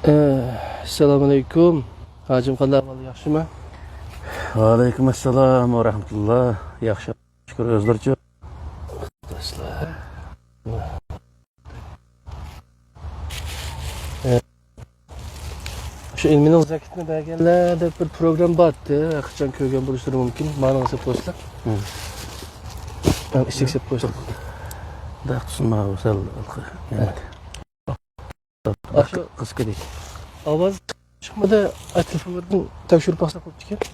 Assalamualaikum. Hacım qanday ahvol, yaxshimi? Aleyküm assalam ve rahmetullah. Yaxşı. Şükür özlerce. Do'stlar. Şu ilmini zakitni berganlar deb bir program bordi. Qachon ko'rgan bo'lishlari mumkin. Ma'lum qilib qo'ysak. Ben istek qo'ysak. Da tusunma o'sal. Shu Kız kedik. ovoz chiqmadi, telefonlardan tekshirib boqsak bo'pti ekan.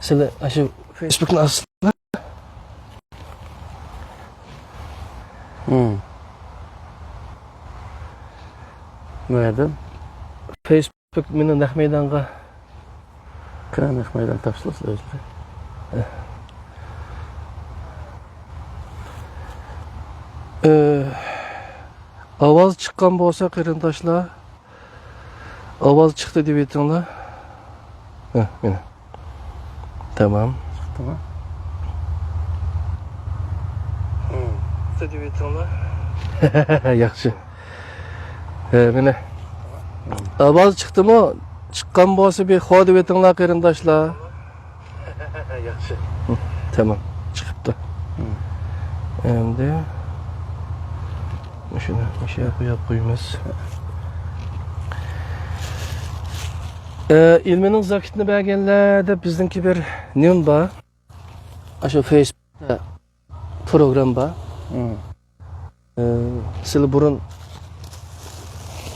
Sizlar shu Facebook'ni aslasizlar. Nerede? Facebook meni naq maydonga Kanık meydan tafsilatı özleri. ovoz chiqqan bo'lsa, qarindoshlar, ovoz chiqdi deb aytinglar. Mana. Tamam. Tamam. Chiqdi deb aytinglar. Yaxshi. Mana. Ovoz chiqdimi? Chiqqan bo'lsa, bir xo deb aytinglar, qarindoshlar. Yaxshi. Tamam. Chiqibdi. Endi shuni qo'yib qo'yamiz. İlminin zakitini berganlarda bizniki bir nim bor. Shu Facebook'da program bor. Sizlar burun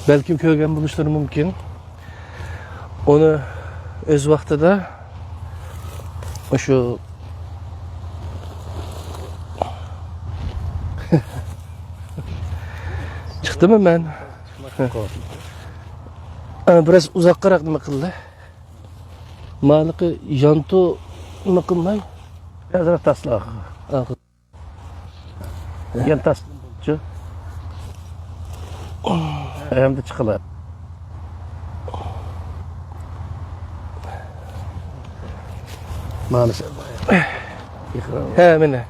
belki ko'rgan bo'lishlari mumkin. Onu o'z vaqtida shu çıktımı ben? Biraz uzakkarak nima qildi? Maliqi yantu nima qilmay? Yazıra taslak. Yan taslak. Hem de çıkılar. Maalesef. Mana.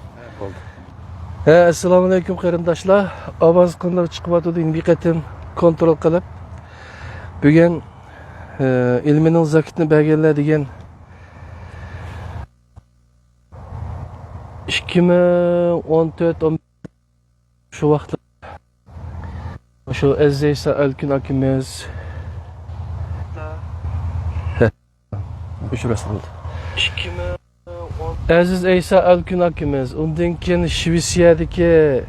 Assalomu alaykum qarindoshlar. Ovoz qanday chiqyapti bir qatim kontrol qilib. Bugun ilminin zakitni berganlar degan 2014 şu vaqtlar şu Aziz Alkun akimiz şurası oldu. Aziz İsa Alkun akimiz, ondan keyin Şvetsiyadagi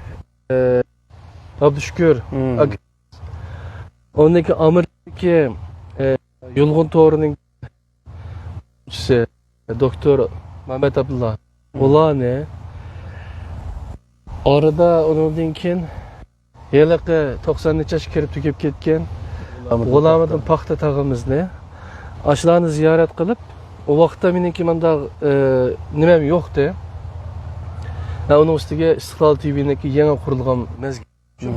Abdüşkür, ondan keyin Amerikadagi Yulg'un to'rining doktor Mehmet Abdullah. Ularni orada ondan keyin yiliqi 90 necha yoshga kirib tugib ketgan G'ulomidin paxta tog'imizni ashlarni ziyorat qilib, o vaqtda meniki menda nimam yo'qdi. Uning ustiga Istiqlol TV'niki yangi qurilgan mezgil uchun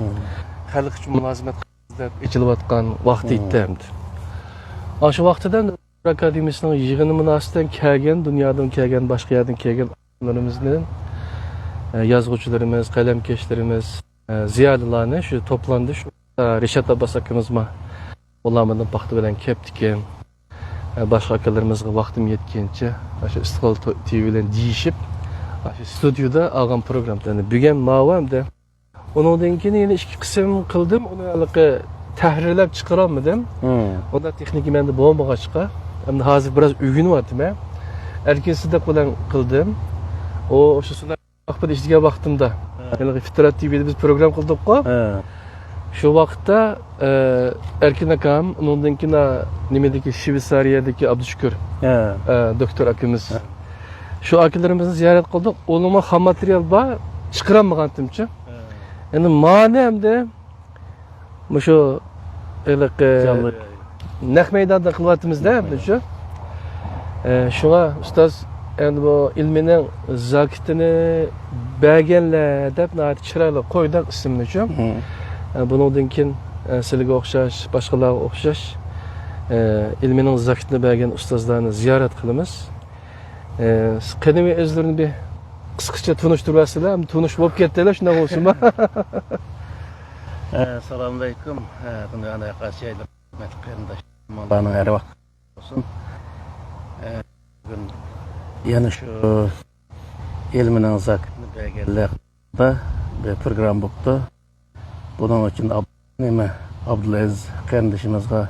xalq uchun mulozimat qilib ichilayotgan vaqt edi endi. Shu vaqtdan akademiyasining yig'ini munosabatan kelgan, dunyodan kelgan, boshqa yerdan kelgan olimlarimizning yozuvchilarimiz, qalamkashlarimiz, ziyolilarni shu to'plandi. Shu Rishad Abbas akimizma ularning paxta bilan kelibdi. Başka akalarımızga vaktim yetkince shu Istiqlol TV bilan deyishib, shu studiyada algan programlarni bugun ma'lumda undan keyin yana ikki qism qildim. Uni haliqi tahrirlab chiqarolmadim. Onda texnik menda bo'lmag'achqa, endi hozir biraz o'rganyapman. Erkesida bilan qildim. O shu sunar vaqtda ishlagan vaqtimda, ya'ni Fitrat TV'da biz program qildik-ku. Şu vaqtda Erkin akam, ondan keyin nimedeki Şvetsariyadagi Abdüşkür doktor akimiz. Şu akalarimizni ziyorat qildik. O'lima ham material bor, chiqarolmaganimcha. Endi ma'nomda shu naq maydonda qilyapmizda shu. Shunga ustoz endi bu ilmining zakitini berganlar deb chiroyli qo'ydik ismini shu. Bundan keyin sizlarga o'xshash, boshqalarga o'xshash ilminin zakitini bergan ustozlarni ziyorat qilamiz. Qadimiy o'zlarini bir qisqacha tunishtirasizlar, tunish bo'lib ketdilar, shunday bo'lsinmi? Assalomu alaykum. Dunyoda qanchaylar hurmatli qarindoshlar, Mavlaning har vaqt olsun. Bugun yana shu ilmining zakatini berganlikda bir program bo'ldi. Buning uchun Abdulaziz qarindoshimizga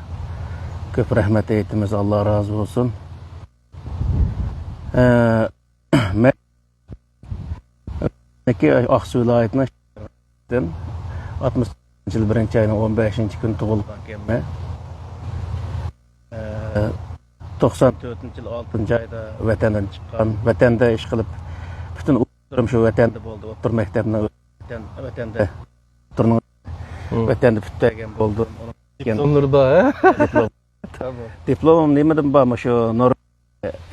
ko'p rahmat aytamiz. Alloh rozi bo'lsin. Men Aqsu viloyatining 61 ayning 15 kuni tug'ilgan ekanman. 94 yil 6 oyda vatandan chiqqan, vatanda ish qilib, butun umrim shu vatanda bo'ldi. O'rta maktabni vatanda vatanda bitgan bo'ldi. Diplomlar bor, Tamam. Diplomim nimadan bor? Shu Nur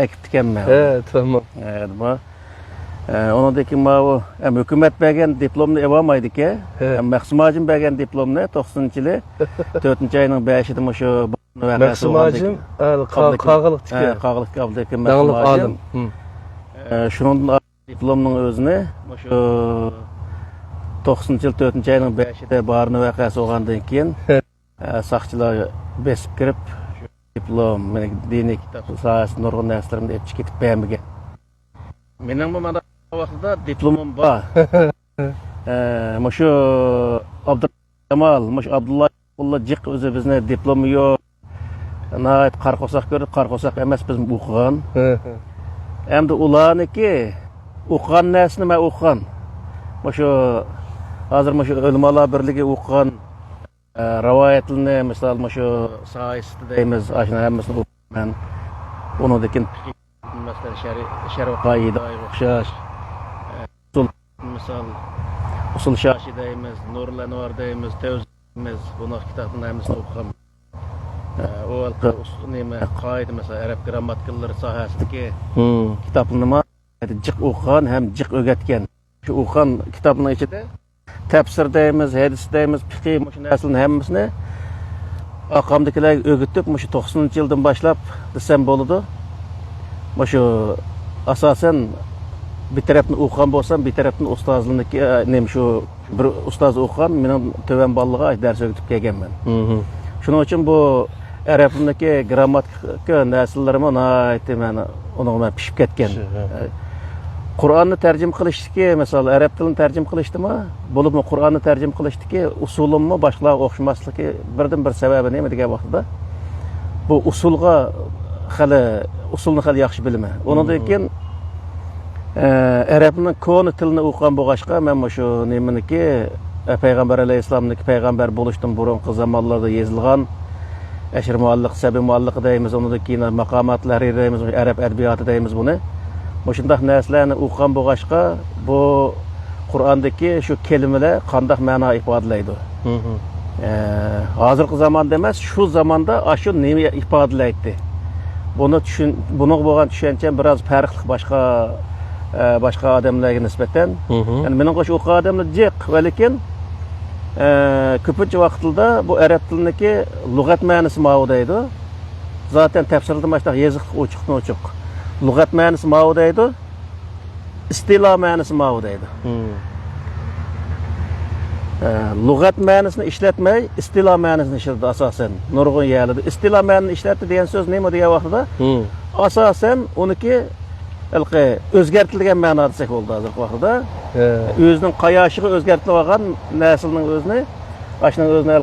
ekitganman. Tamam. Ondan keyin bu hukumat bergan diplomni olmaydi-ku. Maqsumajim bergan diplomni 90-yili 4-oyning 5-ida shu Maqsumajim qog'iliq tikkan. Qog'iliq qabuldagan maqsumajim. Shundan diplomning o'zini shu 90-yil 4-oyning 5-ida barni vaqasi bo'lgandan keyin saqchilar besib kirib shu diplom, meni diniy kitob sohasida nurg'un narsalarni olib chiqib bermagan. Mening bu mana vaqtida diplomim bor. Shu Abdulamal, Abdulla Jiq o'zi bizni diplomi yo'q. Nayt qarqosoq ko'rib, qarqosoq emas biz o'qigan. Endi ularniki o'qigan narsani men o'qigan. Shu hozir shu ulamolar birligi o'qigan rivoyatlarni, misol shu sohasida deymiz, ashuna hammasini o'qigan. Undan mesela şerif qaida o'xshash misol usul shashi deymiz, nurul anvar deymiz, tavzimiz, bunaqa kitoblarni hammasini o'qigan. O alqa nima qoida mesela arab grammatikalar sohasidagi kitoblarni jiq o'qigan ham jiq o'rgatgan. Shu o'qigan kitobning ichida tafsir deymiz, hadis deymiz, fiqh shu narsalarni hammasini aqamdagilar o'rgatib, shu 90-yildan boshlab desam bo'ladi. Shu asosan bir tarafni o'qigan bo'lsam, bir tarafni ustozlarniki nima shu bir ustoz o'qigan, mening to'van bolalarga dars o'rgatib kelganman. Shuning uchun bu arabniki grammatika narsalarimi aytman, uni pishib ketgan. Qur'onni tarjima qilishdiki, masalan, arab tilini tarjima qilishdimi, bo'libmi Qur'onni tarjima qilishdiki, usulimmi boshqalarga o'xshamasligi birdan bir sababi nima degan vaqtda bu usulga usulni hali yaxshi bilaman. Ondan keyin arabning koni tilini o'qigan bo'lg'achqa, men shu nimaniki payg'ambar alayhisolamning payg'ambar bo'lishdan burungi zamonlarda yozilgan ashir mualliq, sabi mualliq deymiz, undan keyin maqomatlar deymiz, arab adabiyoti deymiz buni. Shunday narsalarni o'qigan bo'lg'achqa, bu Qur'ondagi shu kelimalar qanday ma'no ifodalaydi. Hozirgi zamonda emas, shu zamonda shu nima ifodalaydi. Buni bo'lgan tushuncham biroz farqli boshqa odamlarga nisbatan. Ya'ni mening qo'sh o'qigan odamlar jiq, va lekin ko'pincha vaqtlarda bu arab tiliniki lug'at ma'nosi ma'vodaydi. Zaten tafsirda mashta yoziq ochiq. Lug'at ma'nosi ma'vodaydi. Istilo ma'nosi ma'vodaydi. Lug'at ma'nosini ishlatmay, istilo ma'nosini ishlatadi asosan. Nurg'un yerlarda istilo ma'nosini ishlatdi degan so'z nima degan vaqtida? Asosan uniki o'zgartirilgan ma'no desak bo'ldi hozirgi vaqtda. O'zining qayoshiga o'zgartirib olgan narsaning o'zini, ashning o'zini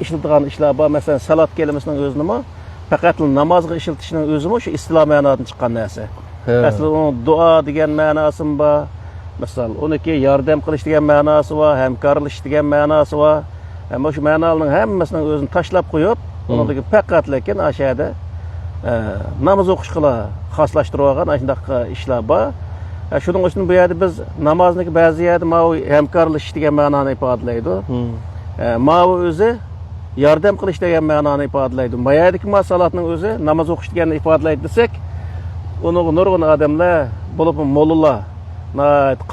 ishlatilgan ishlar bor, masalan, salat kelimasining o'zini faqat namozga ishlatishning o'zimi shu istilo ma'nodan chiqqan narsa. Aslida duo degan ma'nosi bor. Misal, uniki yordam qilish degan ma'nosi bor, hamkorlik degan ma'nosi bor. Ammo shu ma'nolarning hammasining o'zini tashlab qo'yib, uniki faqat lekin ashada namoz o'qishga xoslashtirib olgan shunday ishlar bor. Shuning uchun bu yerda biz namozniki ba'zi yerda hamkorlik degan ma'noni ifodalaydi. Ma'u o'zi yordam qilish degan ma'noni ifodalaydi. Mayadiki salatning o'zi namoz o'qish deganni ifodalaydi desak, uni nurg'un odamlar bo'lib mo'llar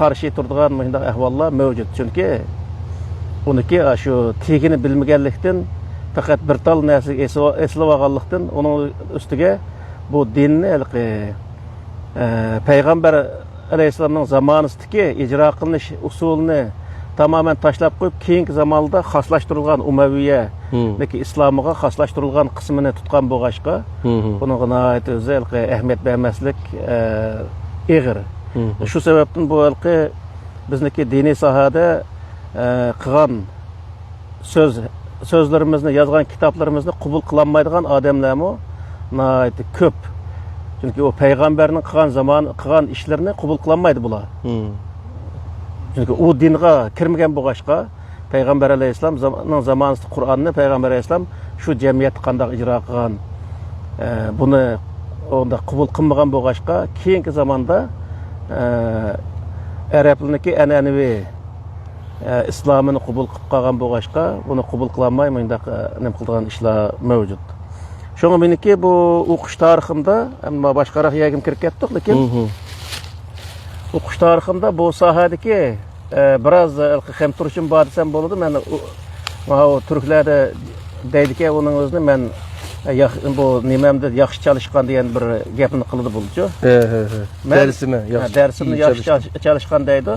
qarshi turadigan bunday ahvollar mavjud. Chunki uniki shu tegini bilmaganlikdan faqat bir tal narsa eslab olganlikdan uning ustiga bu dinni payg'ambar alayhissalomning zamonasidagi ijro qilinish usulini tamamen tashlab qo'yib, keyingi zamonda xaslashtirilgan Umayya yoki islomiga xaslashtirilgan qismini tutgan bo'lg'achqa, buning nihoyat o'zi ahamiyat bermaslik ig'ir. Shu sababdan bu bizniki diniy sohada qilgan so'zlarimizni, yozgan kitoblarimizni qabul qilolmaydigan odamlarmi nihoyat ko'p. Chunki o payg'ambarning qilgan ishlarini qabul qilolmaydi bular. Chunki u dinga kirmagan bo'lg'achqa, payg'ambar alayhisolamning zamonida Qur'onni payg'ambar alayhisolam shu jamiyatni qanday ijro qilgan, buni onda qabul qilmagan bo'lg'achqa, keyingi zamonda arablarniki an'anaviy islomini qabul qilib qolgan bo'lg'achqa, buni qabul qilolmay bundaq nima qilgan ishlar mavjud. Shunga meniki bu o'qish tariximda, ammo boshqaroq yagim kirib ketdik, lekin o'qish tariximda bu sohadagi biroz ham turishim bor desam bo'ladi. Men o turklarda deydiki, uning o'zini men bu nimamda yaxshi chalishgan degan bir gapini qildi bo'ldi-ku. Darsimni yaxshi chalishgan deydi.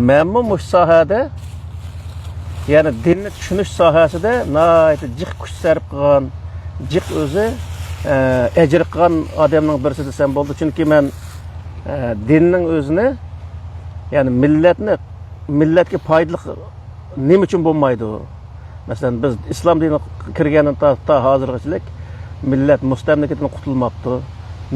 Men bu sohada, ya'ni dinni tushunish sohasida nihoyat jiq kuch sarf qilgan, jiq o'zi ajr qilgan odamning birisi desam bo'ldi. Chunki men dinning o'zini, ya'ni millatga foydali nima uchun bo'lmaydi? Masalan, biz islom diniga kirganidan ta hozirgacha millat mustamlikadan qutulmabdi.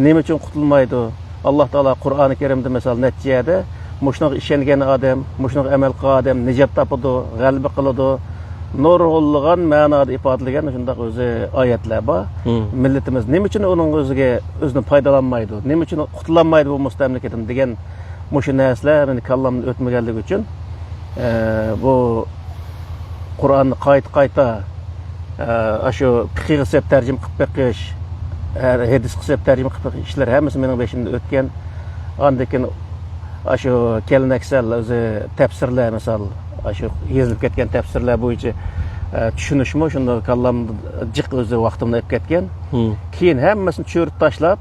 Nima uchun qutulmaydi? Alloh taolo Qur'oni Karimda misol natijada mushunga ishongan odam, mushunga amal qilgan odam najot topadi, g'alaba qiladi. Nurg'ulg'an ma'noda ifodalagan shunday o'zi oyatlar bor. Millatimiz nima uchun uning o'zini foydalanmaydi? Nima uchun qutulolmaydi bu mustamlikadan degan mushu narsalar meni kallamdan o'tmaganligi uchun bu Qur'onni qayta shu fiqhga sep tarjima qilib beqish, hadisga sep tarjima qilib beqish ishlar hammasi mening beshimda o'tgan. Ondan keyin shu kelinaksal o'zi tafsirlar, misol shu yozilib ketgan tafsirlar bo'yicha tushunishmi shunda kallamda jiq o'zi vaqtimni olib ketgan. Keyin hammasini cho'rib tashlab,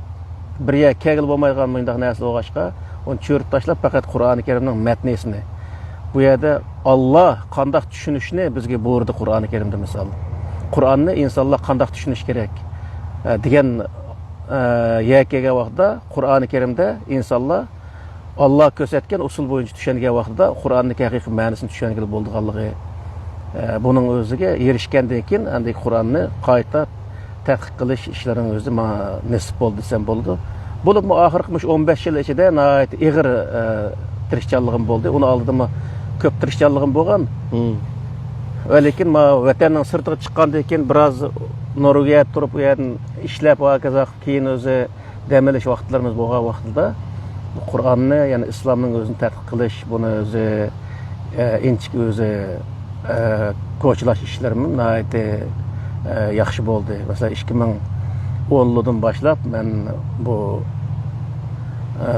birga kegil bo'lmaydigan bunday narsa bo'lg'achqa, uni cho'rib tashlab faqat Qur'oni Karimning matnisini, bu yerda Alloh qanday tushunishni bizga buyurdi Qur'oni Karimda. Misol Qur'onni insonlar qanday tushunish kerak degan yakkaga vaqtda Qur'oni Karimda insonlar Alloh ko'rsatgan usul bo'yicha tushungan vaqtida Qur'onning haqiqiy ma'nosini tushungan bo'lganligi, buning o'ziga erishgandan keyin endi Qur'onni qayta tadqiq qilish ishlarining o'zi nasib bo'ldi desam bo'ladi. Bo'lib oxirgi 15 yil ichida nihoyat ig'ir tirishchanligim bo'ldi. Uni oldida ko'p tirishchanligim bo'lgan. Va lekin vatanning sirtiga chiqqandan keyin biroz Norvegiya turib, u yerdan ishlab va kaza keyin o'zi dam olish vaqtlarimiz bo'lgan vaqtida Qur'onni, ya'ni islomning o'zini tadqiq qilish, buni o'zi inchik o'zi ko'chilash ishlarim nihoyat yaxshi bo'ldi. Masalan, 2010 boshlab men bu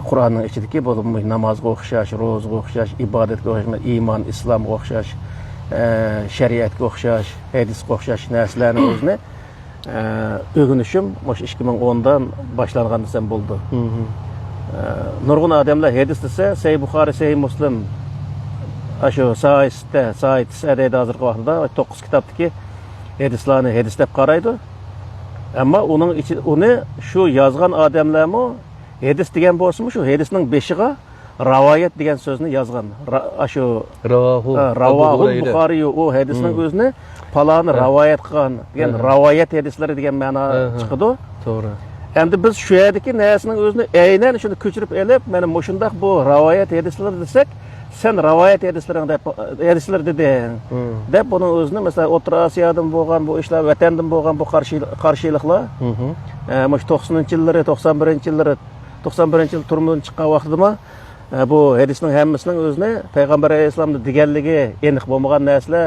Qur'onning ichidagi bu namozga o'xshash, ro'zaga o'xshash, ibodatga o'xshash, iymon, islomga o'xshash, shariatga o'xshash, hadisga o'xshash narsalarni o'zini o'rganishim o'sha 2010dan boshlangan desam bo'ldi. Nurg'un odamlar hadis desa, Sahih Buxoriy, Sahih Muslim, shu Sahih deydi hozirgi vaqtda 9 kitobdagi hadislarni hadis deb qaraydi. Ammo uni shu yozgan odamlarmi hadis degan bo'lsa-mu, shu hadisning beshiga rivoyat degan so'zni yozgan. Shu Ravahul Buxoriy u hadisning o'zini paloni rivoyat qilgan degan rivoyat hadislari degan ma'no chiqadi. To'g'ri. Endi biz shu yerdagi narsaning o'zini aynan shuni ko'chirib elib, mana mushundaq bu rivoyat hadislar desak, sen rivoyat hadislar deding. Deb buni o'zini masalan O'rta Osiyodan bo'lgan bu ishlar, vatandan bo'lgan bu qarshiliklar, mush 90-yillari, 91-yillari, 91-yil turmudan chiqqan vaqtida bu hadisning hammasining o'zini payg'ambar alayhisolamning deganligi aniq bo'lmagan narsalar,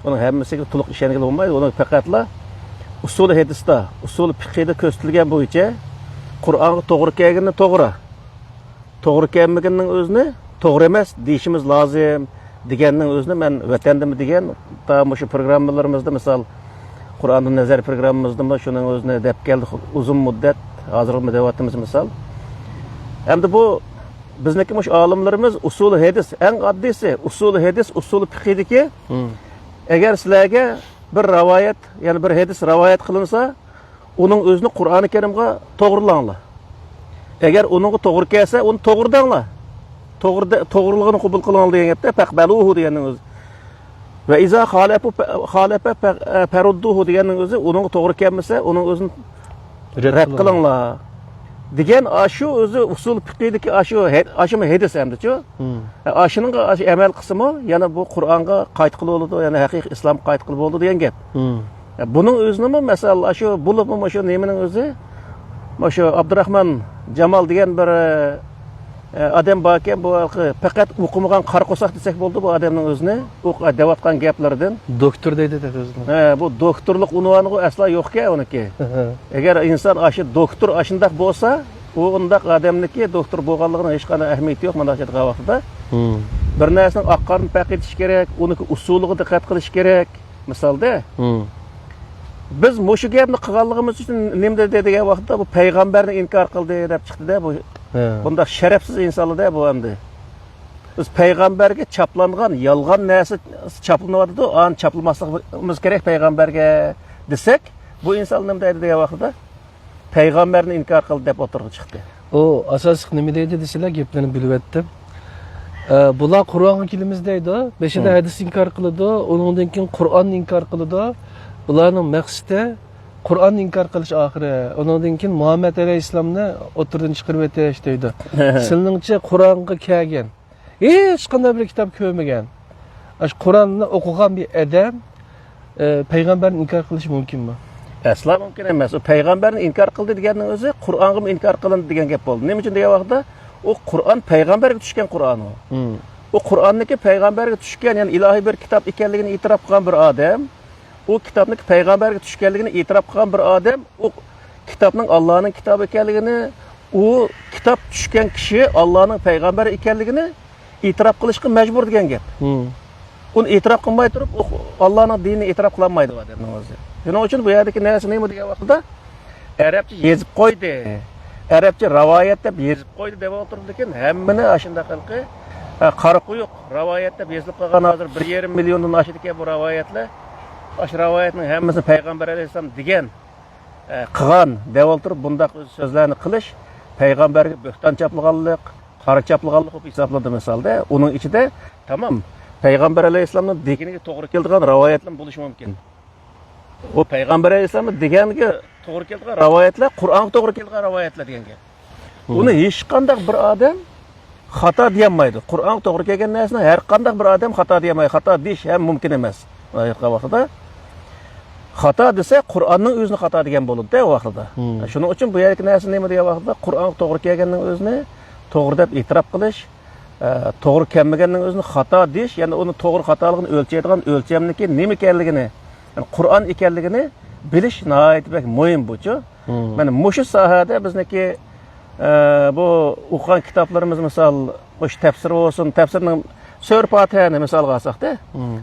uning hammasiga to'liq ishongan bo'lmaydi. Uni faqatla usul hadisda, usul fiqhida ko'rsatilgan bo'yicha Qur'onga to'g'ri kelganini to'g'ri kelmaganning o'zini to'g'ri emas deyishimiz lozim deganning o'zini men vatandimi degan shu programmalarimizda, misol Qur'onning nazar programmamizda shuning o'zini deb keldi uzun muddat, hozirgi deyapmiz misol. Endi bu bizniki mush olimlarimiz usul hadis eng oddiysi usul hadis usul fiqhdiki agar sizlarga bir rivoyat ya'ni bir hadis rivoyat qilinsa uning o'zini Qur'oni Karimga to'g'rilanglar. Agar uningga to'g'ri kelsa uni to'g'ridanglar. To'g'riligini qabul qilinglar degan gapda faqbaluhu deganning o'zi. Va iza xalafa farudduhu deganning o'zi uningga to'g'ri kelmasa uning o'zini rad qilinglar. degan shu o'zi usul fiqhidagi shu hadis hamda-chu. Ashining amal qismi yana bu Qur'onga qayt qilib bo'ldi, yana haqiqiy islom qayt qilib bo'ldi degan gap. Buning o'zini masalan shu bo'lib shu nemaning o'zi shu Abdurahmon Jamol degan bir odam bor ekan, bu faqat o'qimagan qarqo'saq desak bo'ldi bu odamning o'zini deyotgan gaplardan. Doktor deydi-da o'zini. Bu doktorlik unvoni asla yo'q-ku uniki. Agar inson shu doktor ashundaq bo'lsa, u undaq odamniki doktor bo'lganligining hech qanday ahamiyati yo'q mana shu vaqtda. Bir narsaning oqqonini paqitish kerak, uniki usuliga diqqat qilish kerak. Misolda, biz mushu gapni qilganligimiz uchun nima degan vaqtda bu payg'ambarni inkor qildi deb chiqdi-da bu. Bunda şerefsiz insanlar da bu endi. Biz peygamberge çaplangan, yalgan narsa çaplanıverdi, an çapılmasligimiz kerak peygamberge desek, bu insan nima deydi degan vaqtda peygamberni inkor qildi deb o'tirib chiqdi. O asosiy nima deydi desalar, gaplarni bilib etdim. Bular Qur'onga kelimiz deydi, beshida hadis inkor qiladi, undan keyin Qur'onni inkor qiladi. Bularning maqsadi Qur'onni inkor qilish oxiri. Undan keyin Muhammad alayhisalomni o'tirdan chiqarib o'tish deydi. Sizningcha Qur'onga kelgan hech qanday bir kitob ko'rmagan. Ash Qur'onni o'qigan bir odam payg'ambarni inkor qilish mumkinmi? Asla mumkin emas. O payg'ambarni inkor qildi deganning o'zi Qur'onga inkor qilindi degan gap bo'ldi. Nima uchun degan vaqtda u Qur'on payg'ambarga tushgan Qur'on u. U Qur'onniki payg'ambarga tushgan, ya'ni ilohiy bir kitob ekanligini e'tirof qilgan bir odam. O kitobni payg'ambarga tushganligini e'tirof qilgan bir odam, o kitobning Allohning kitobi ekanligini, o kitob tushgan kishi Allohning payg'ambari ekanligini e'tirof qilishga majbur degan gap. Uni e'tirof qilmay turib, Allohning dinini e'tirof qila olmaydi odamning o'zi. Shuning uchun bu yerdagi narsa nima degan vaqtda arabcha yezib qo'ydi. Arabcha rivoyat deb yezib qo'ydi deb o'tirdi ekan, hammani ashunda xalqi qari quyuq rivoyat deb yezib qolgan hozir 1,5 milliondan oshadi ekan bu rivoyatlar. Aş rivoyatning hammasini payg'ambar alayhisalom degan qilgan deb o'tirib bundaq so'zlarni qilish payg'ambarga bo'xton chaplaganlik, qari chaplaganlik deb hisoblandi misolda. Uning ichida tamom payg'ambar alayhisalomning deginiga to'g'ri keladigan rivoyatlar bo'lishi mumkin. O payg'ambar alayhisalomning deganiga to'g'ri keladigan rivoyatlar Qur'onga to'g'ri keladigan rivoyatlar degan gap. Uni hech qanday bir odam xato deyolmaydi. Qur'onga to'g'ri kelgan narsani har qanday bir odam xato deyolmaydi. Xato deyish ham mumkin emas. Aytgan vaqtida xato desa Qur'onning o'zini xato degan bo'ladi-da u vaqtida. Shuning uchun bu yerga narsa nima degan vaqtida Qur'on to'g'ri kelganning o'zini to'g'ri deb e'tirof qilish, to'g'ri kelmaganning o'zini xato deyish, ya'ni uni to'g'ri xatoligini o'lchaydigan o'lchamniki nima ekanligini, ya'ni Qur'on ekanligini bilish nihoyatda muhim bu-chu. Mana mushu sohada bizniki bu o'qigan kitoblarimiz misol o'sha tafsir bo'lsin, tafsirning Sura Fatihani misolga olsak-da,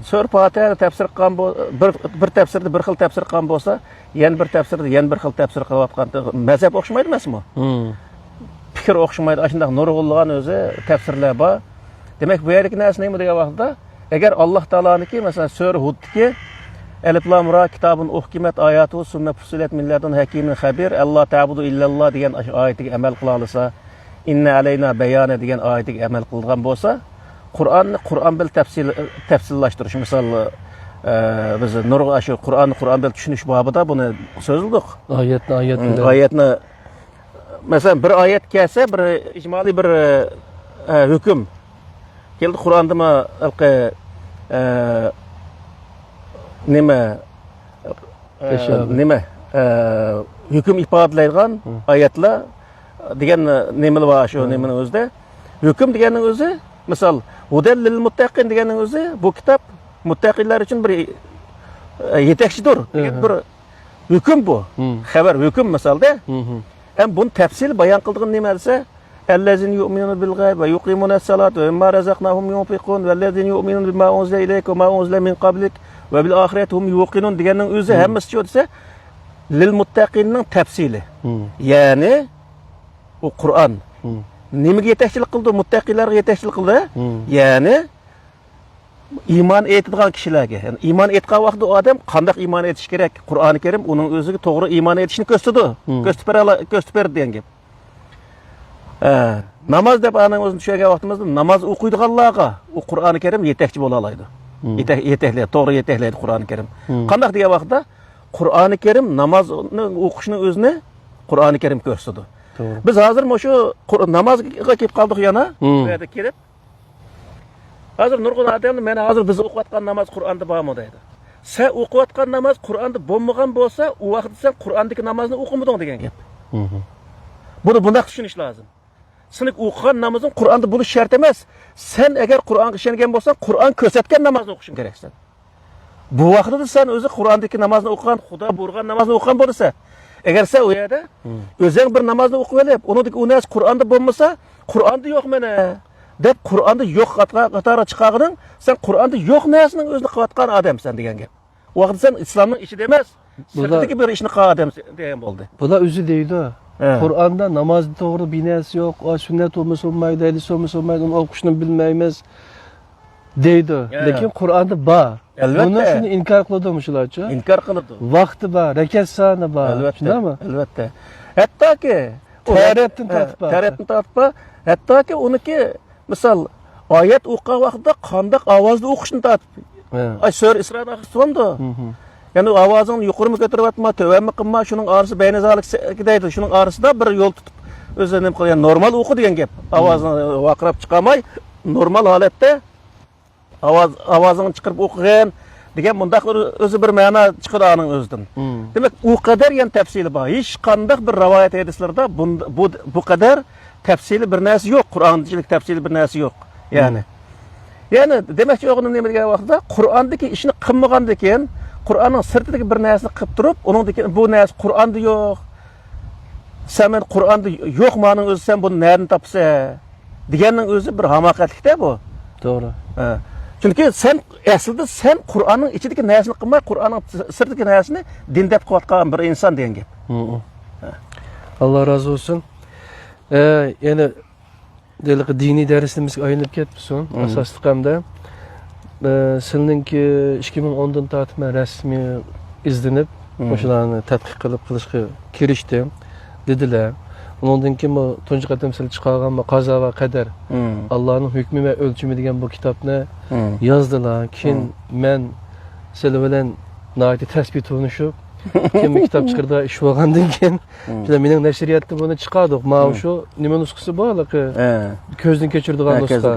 Sura Fatihani tafsir qilgan bir tafsirda bir xil tafsir qilgan bo'lsa, yana bir tafsirda yana bir xil tafsir qilayotgan mazhab o'xshamaydi emasmi? Fikr o'xshamaydi, shunday nurg'unlagan o'zi tafsirlar bor. Demak, bu yerdagi narsa nima degan vaqtda, agar Alloh taoloniki, masalan, Sura Hud'dagi Alif Lam Ra kitobun uhkimat oyatu summa fusilat min ladun hakimin xabir Alloh ta'budu illalloh degan oyatiga amal qila olsa, inna alayna bayana degan oyatiga amal qilgan bo'lsa, Qur'on bil tafsillashtirish misol biz nurg'a shu Qur'on bil tushunish babida buni so'zladik. Oyatni masalan bir oyat kelsa, bir ijmoliy bir hukm keldi Qur'ondami nima hukm ifodalaydigan oyatlar degan nimalar bor shu nimaning o'zida. Hukm deganning o'zi misol Hudal lil muttaqin deganning o'zi bu kitob muttaqinlar uchun bir yetakchidir degan bir hukm bu. Xabar hukm misolda. Ham buni tafsil bayon qildigan nima desa, allazina yu'minuna bil g'ayb va yuqimuna as-salata va mimma razaqnahum yunfiqun vallazina yu'minuna bima unzila ilayka va ma unzila min qablik va bil oxirati hum yuqinun deganning o'zi hammasi shu desa, lil muttaqinning tafsili. Ya'ni u Qur'on nimaga yetakchilik qildi? Muttaqilarga yetakchilik qildi. Ya'ni iymon etadigan kishilarga. Ya'ni iymon etgan vaqtda odam qanday iymon etish kerak? Qur'oni Karim uning o'ziga to'g'ri iymon etishni ko'rsatib berdi degan gap. Namoz deb aning o'zini tushungan vaqtimizda namoz o'qiydiganlarga u Qur'oni Karim yetakchi bo'la oladi. Yetaklaydi, to'g'ri yetaklaydi Qur'oni Karim. Qanday degan vaqtda Qur'oni Karim namozni o'qishni o'zini Qur'oni Karim ko'rsatdi. Biz hozir shu namozga kelib qoldik yana. Bu yerda kelib hozir nurg'un odamlar mana hozir biz o'qiyotgan namoz Qur'onda bormi deydi. Sen o'qiyotgan namoz Qur'onda bo'lmagan bo'lsa, u vaqtda sen Qur'ondagi namozni o'qimading degan gap. Buni bunday tushunish lozim. Sen o'qigan namozing Qur'onda bo'lish shart emas. Sen agar Qur'onga ishongan bo'lsang, Qur'on ko'rsatgan namozni o'qishing keraksan. Bu vaqtda sen o'zi Qur'ondagi namozni o'qigan, Xudo buyurgan namozni o'qigan bo'lsa, agar sen u yerda o'zing bir namozni o'qib olib, uningdagi u narsa Qur'onda bo'lmasa, Qur'onda yo'q mana deb Qur'onda yo'q qatori chiqarg'ing, sen Qur'onda yo'q narsaning o'zini qilayotgan odamsan degan gap. U vaqtda sen islomning ichida emas, sirtdagi bir ishni qilgan odam degan bo'ldi. Bular o'zi deydi. Qur'onda namozni to'g'ri binasi yo'q, sunnat bo'lmasa bo'lmaydi, hadis bo'lmasa bo'lmaydi, uni o'qishni bilmaymiz deydi. Lekin Qur'onda bor. Buni shuni inkor qildim shularcha. Inkor qildi. Vaqti bor, rakat soni bor. Shundaymi? Albatta. Hattoki Taratdan tortib, hattoki uniki misol oyat o'qigan vaqtda qanday ovozda o'qishni tortib. Ay sura Isro'da o'qisanda. Yani ovozini yuqori ko'tarib atma, tövanmi qilma, shuning orasi baynazalik deydi. Shuning orasida bir yo'l tutib o'zini nima qilgan, normal o'qi degan gap. Ovozini vaqirab chiqamay, normal holatda ovozini chiqarib o'qigan degan bundaq o'zi bir ma'no chiqadi uning o'zidan. Demak, u qadar ham tafsili bor. Hech qanday bir rivoyat hadislarda bu qadar tafsili bir narsa yo'q. Qur'onchilik tafsili bir narsa yo'q. Ya'ni demakchi o'g'lim nima degan vaqtda Qur'ondagi ishni qilmagandan keyin Qur'onning sirtidagi bir narsani qilib turib, uningdagi bu narsa Qur'onda yo'q. Sen Qur'onda yo'q ma'ning o'zi sen buni nereden topsa deganning o'zi bir hamoqatlikda bu. To'g'ri. Chunki sen aslida sen Qur'onning ichidagi narsani qilmay, Qur'onning sirtidagi narsani din deb qilayotgan bir inson degan gap. Alloh razı olsun. Yani diniy darsimizga aylanib ketibsan, asosli hamda sizningki 2010dan tortib men rasmiy izlanib, o'shalarni tadqiq qilishga kirishdim dedilar. Undan keyin bu tunji qatam sizlar chiqargan qazo va qadar Allohning hukmi va o'lchimi degan bu kitobni yozdilar. Keyin men sizlar bilan nihoyatda tasbih tunishib, keyin bu kitob chiqardi ish bo'lgandan keyin mening nashriyatda buni chiqardik. Mana shu nima nusxasi borligi ko'zdan kechiradigan nusxa.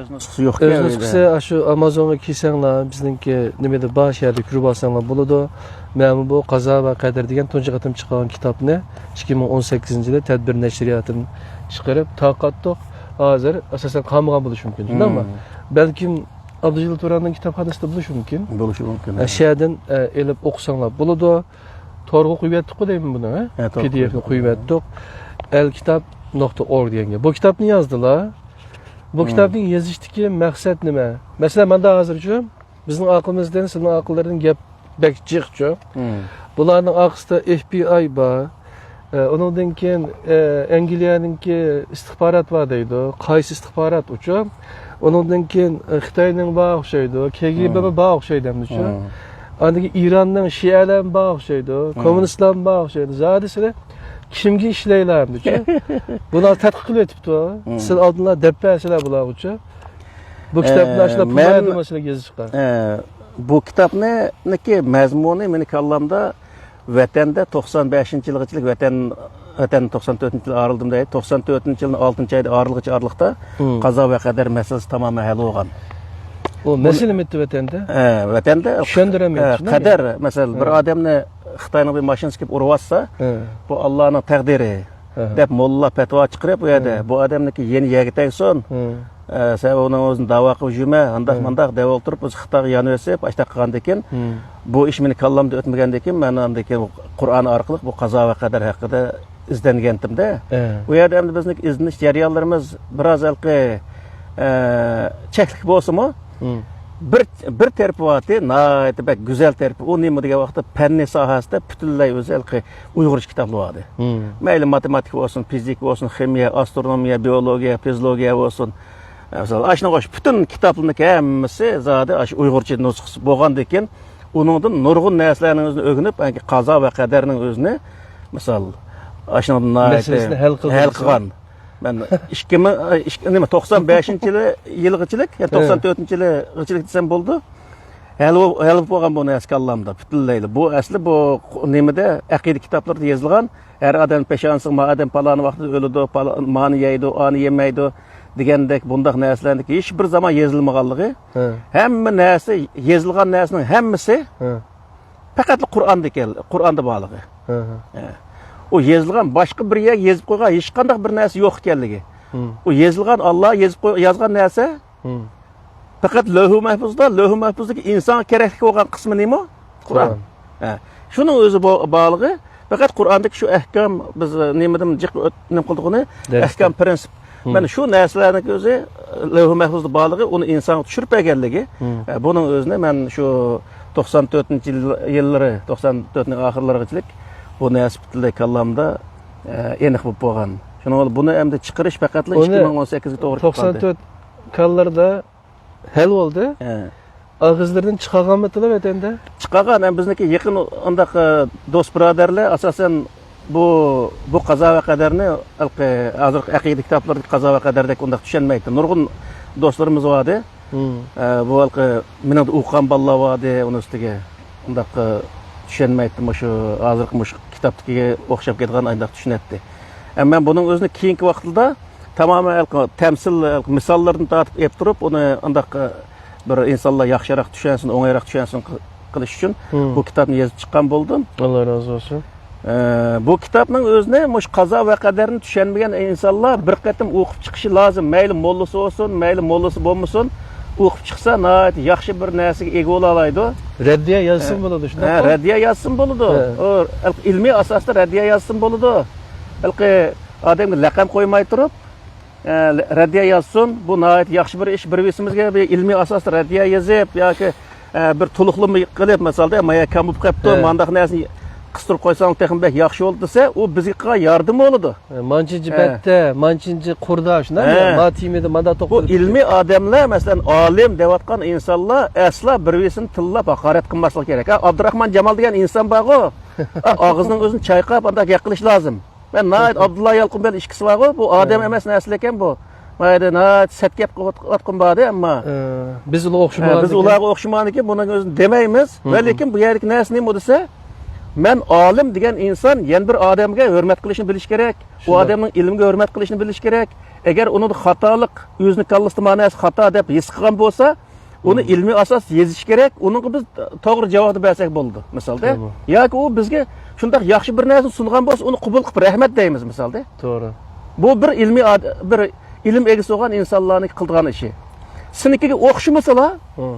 O'z nusxasi yo'q. O'z nusxasi shu Amazonga kelsanglar, bizningki nimada bor yerda ko'rib olsanglar bo'ladi. Men bu qazo va qadar degan tunji qatam chiqqan kitobni 2018-yilda tadbir nashriyatidan chiqarib taqatdiq. Hozir asosan qolmagan bo'lishi mumkin, shundaymi? Balkim Abdujil Turanning kitobxonasida bo'lishi mumkin. Bo'lishi mumkin. Ashyadan elib o'qisanglar bo'ladi. To'g'ri qo'yib yetdik deyman buni, PDF ni qo'yib yetdik. elkitab.org degan. Bu kitobni yozdilar. Bu kitobning yozishdagi maqsad nima? Masalan, menda hozircha bizning aqlimizdan, sizning aqllardan gap bek jiqchi. Bularning orqasida FBI bor. Ondan keyin Angliyaninki istixborot bor deydi. Qaysi istixborot uchun? Ondan keyin Xitoyning bor o'xshaydi, KGB bor o'xshaydi hamda. Andagi Iranning Shialar bor o'xshaydi, kommunistlar bor o'xshaydi. Zodisida kimga ishlaylar hamda. Bular tadqiq qilib o'tibdi. Siz oldinlar debpasizlar bular uchun. Bu kitobni ashla pullaydi masalaga yozib chiqqan. Bu kitobniki mazmuni meni kallamda vatanda 95-yilgacha vatan 94-yil ayrıldım deydi. 94-yilning 6-oyda ayrılgıçta qazo va qadar masalasi tamoman hal bo'lgan. O mesele mi vatanda? Vatanda tushundirmaydi. Qadar, masalan, bir odamni Xitoyning bir mashinasi kelib urib olsa, bu Allohning taqdiri deb molla fatvo chiqarib, bu yerda bu odamniki yeni yerga tegsin. Sen onun o'zini da'vo qilib yurma, handaq deb o'tirib, o'z Xitoyga yonib o'sib, ashta qilgandan keyin bu ish meni kallamda o'tmagandan keyin men undan keyin Qur'on orqali bu qazo va qadar haqida izlangandim-da. Bu yerda endi bizning izlanish jarayonlarimiz biroz cheklik bo'lsa-mu, bir terpi vati nayeti bek güzel terpi. O nima degan vaqtda fanni sohasida butunlay o'zi Uyg'urcha kitoblar vardı. Mayli matematik olsun, fizik olsun, ximiya, astronomiya, biologiya, fiziologiya olsun. Mesela aşına qoş bütün kitaplarning hammasi zodi aş Uyg'urcha nusxasi bo'lgandan keyin uningdan nurg'un narsalarning o'zini o'rganib, qazo va qadarning o'zini misol aşına meselesini hal qilgan. Ben 95-yilg'ichilik, 94-yilg'ichilik desam bo'ldi. Hali bo'lgan bu narsa kallamda butunlaydi. Bu asli bu nimada aqida kitoblarda yozilgan. Har odam peshonasi ma odam paloni vaqtida o'ladi, mani yeydi, ani yemaydi degandek bundaq narsalarning hech bir zaman yozilmaganligi. Hamma narsa yozilgan narsaning hammasi faqat Qur'onda borligi. O yozilgan boshqa bir yer yozib qo'ygan hech qanday bir narsa yo'q ekanligi. O yozilgan Alloh yozgan narsa faqat Lavh-u Mahfuzdagi inson kerakli bo'lgan qismi nima? Qur'on. Shuning o'zi borligi faqat Qur'ondagi shu ahkam biz nimadan nim qildig'ini ahkam prinsip. Mana shu narsalarning o'zi Lavh-u Mahfuzda borligi uni inson tushirib berganligi. Buning o'zini men shu 94-yillari, 94ning oxirlarigacha bu narsa butunlay kallamda aniq bo'lib qolgan. Shuning buni endi chiqarish faqat 2018 ga to'g'ri keldi. 94 kallarda hal bo'ldi. Og'izlardan chiqarganmi tilab aytanda? Chiqargan, bizniki yaqin undaq do'st birodarlar asosan bu qazo va qadarni hozir aqida kitoblarida qazo va qadardek undaq tushunmaydi. Nurg'un do'stlarimiz bordi. Bu meni o'qigan bolalar bordi, uni ustiga undaq tushunmaydi. Shu hozirgi kitobdagi o'xshab ketgan ayndaq tushunadi. Ammo buning o'zini keyingi vaqtda tamamen temsil misollarni tortib olib turib, uni undaq bir insonlar yaxshiroq tushunsin, o'ngayroq tushunsin qilish uchun bu kitobni yozib chiqqan bo'ldim. Alloh razı olsun. Bu kitobning o'zini mush qazo va qadarni tushunmagan insonlar bir qatim o'qib chiqishi lozim. Mayli mollasi bo'lsin, mayli mollasi bo'lmasin, o'qib chiqsa nihoyat yaxshi bir narsaga ega bo'la oladi. Raddiya yozsin bo'ladi, shunday. Raddiya yozsin bo'ladi. O ilmiy asosda raddiya yozsin bo'ladi. Odamga laqam qo'ymay turib raddiya yozsin. Bu nihoyat yaxshi bir ish. Bir-birimizga ilmiy asosda raddiya yozib yoki bir to'liqlama qilib, masalan, maya kam bo'lib qolibdi, mandaq narsani qistirib qo'ysang texnik yaxshi bo'ldi desa, u bizga yordam bo'ladi. Manchinchi batda, manchinchi qurda shunday, ma timida manda to'qib. Bu ilmiy odamlar, masalan, olim deyotgan insonlar asla bir-birini tillab haqorat qilmasligi kerak. Abdurahmon Jamol degan inson bor-ku, og'zining o'zini chayqab, undaq gapirish lozim. Ben nayet Abdullah Yalqunbel işkisi var bu adam emas nasıl eken bu. Mayda nayet setkep atqın badi ama biz ular o'xshamagan. Biz ularga o'xshamagan ekan buni o'zini demaymiz. Va lekin bu yerlik narsa nima desa, men olim degan inson yana bir odamga hurmat qilishni bilish kerak. U odamning ilmga hurmat qilishni bilish kerak. Agar uni xatolik o'zini kallasida ma'nosi xato deb his qilgan bo'lsa, uni ilmiy asos yozish kerak. Uning biz to'g'ri javobni bersak bo'ldi. Misolda, yoki u bizga shunday yaxshi bir narsa sungan bo'lsa, uni qabul qilib rahmat deymiz misolda. To'g'ri. Bu bir ilm egisi bo'lgan insonlarning qilgan ishi. Sinikiga o'xshamasalar,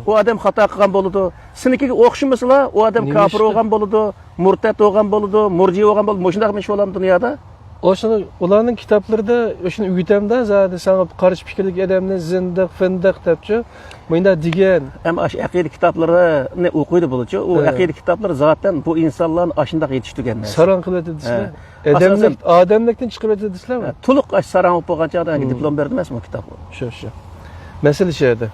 u odam xato qilgan bo'ladi. Sinikiga o'xshamasalar, u odam kofir bo'lgan bo'ladi, murtad bo'lgan bo'ladi, murji bo'lgan bo'ladi. Shunday ish bo'ladimi dunyoda? O'shani ularning kitoblarida o'shani uyitamda zodi sana qarshi fikrlik odamni zindiq, findiq debchi. Bunda degan. Ham aqida kitoblarini o'qiydi bo'lichi, u aqida kitoblari zaten bu insonlarni ashundaq yetishtirgan narsa. Saran qiladi desizlar. Odamlikdan chiqib o'tadi desizlarmi? To'liq saran bo'lib qolgan chog'da diplom berdi emasmi kitob? Shu. Masala shu edi.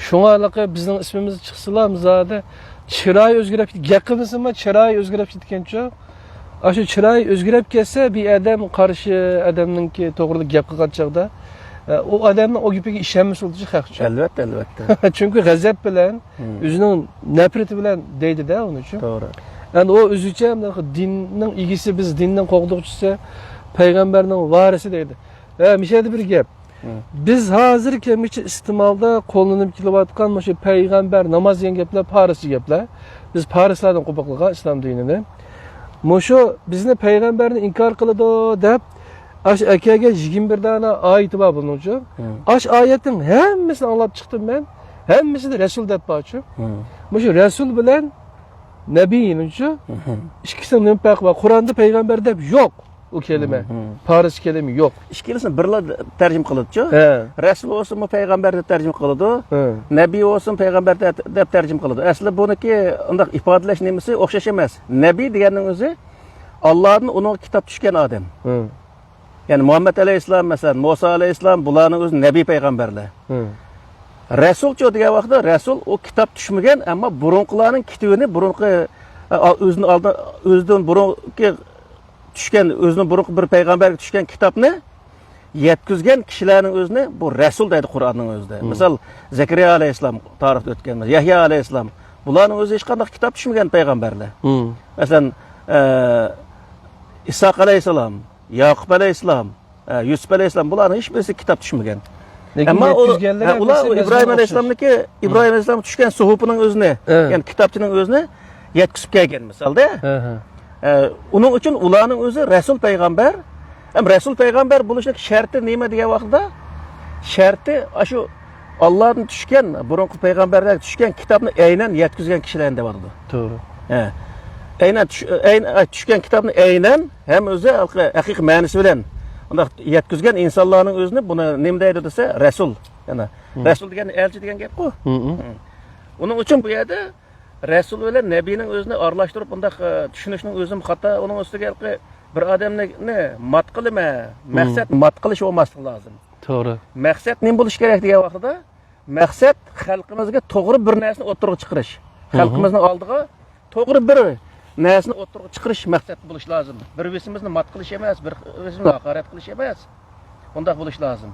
Shunga aloqa bizning ismimiz chiqsalar, zodi chiroy o'zgarib ketdi. Gapimizmi chiroy o'zgarib ketgancha? Aşı chiroy o'zgarib ketsa, bir odam qarshi odamninki to'g'ri gap qilgan chog'da o odamning o gapiga ishonmas bo'lishi haqcha. Albatta. Chunki g'azab bilan, o'zining nafrati bilan deydi-da uning uchun. To'g'ri. Endi o o'zicha dinning egisi, biz dinning qo'g'doqchisi, payg'ambarning varisi deydi. Mishada bir gap. Biz hozir kemichi iste'molda qo'llanib kelayotgan shu payg'ambar namoz degan gaplar farischa gaplar. Biz farislardan qo'paq qilgan islom dinini. Mosho bizni payg'ambarni inkor qiladi deb ash akaga 21 dana oyat bor buningcha. Ash oyatning hammasini anglab chiqdim men. Hammasini rasul deb borchi. Mosho rasul bilan nabiynincha ikkisini farq bor. Qur'onda payg'ambar deb yo'q. o kelime. Paris kelime yok. İkkilisini birla tercüme kılıdıçı. He. Resul olsun mu peygamber de tercüme kılıdı. He. Nebi olsun peygamber de tercüme kılıdı. Aslında bununki undaq ifadeleş nemesi okşaş emas. Nebi degenin özü Allah'ın onun kitap düşken adam. He. Yani Muhammed Aleyhisselam mesela, Musa Aleyhisselam bularning özü nebi peygamberler. He. Rasulchu degan vaqtda Rasul o kitap düşmegen, ama burunqilarning kitibini burunqi o'zidan burunqi tushgan, o'zining burunqi bir payg'ambarga tushgan kitobni yetkizgan kishilarning o'zini bu Rasul deydi Qur'onning o'zida. Misol Zakariya alayhissalom tarixda o'tgan, Yahya alayhissalom, bularning o'zi hech qanday kitob tushmagan payg'ambarlar. Masalan, Iso alayhissalom, Yaqub alayhissalom, Yusuf alayhissalom, bularning hech birisi kitob tushmagan. Ama ular İbrahim Aleyhisselam'daki İbrahim Aleyhisselam tushgan suhupining o'zini, ya'ni kitobchining o'zini yetkizib kelgan misolda. Uning uchun ularning o'zi Rasul payg'ambar. Ham Rasul payg'ambar bo'lishlik sharti nima degan vaqtda? Sharti shu Allohdan tushgan, burunqi payg'ambarlarga tushgan kitobni aynan yetkizgan kishilar deb bo'ladi. To'g'ri. Aynan tushgan kitobni aynan ham o'zi haqiqiy ma'nosi bilan undaq yetkizgan insonlarning o'zini buni nima deydi desa Rasul. Yana Rasul degan elchi degan gap-ku. Uning uchun bu yerda Rasul bilan Nabiyning o'zini aralashtirib bundaq tushunishning o'zi xato. Uning ustiga bir odamni mat qilma, maqsad mat qilish bo'lmasligi lozim. To'g'ri. Maqsad nima bo'lish kerak degan vaqtda, maqsad xalqimizga to'g'ri bir narsani o'tirib chiqarish. Xalqimizning oldiga to'g'ri bir narsani o'tirib chiqarish maqsad bo'lish lozim. Bir-birimizni mat qilish emas, bir-birimizni haqorat qilish emas. Undaq bo'lish lozim.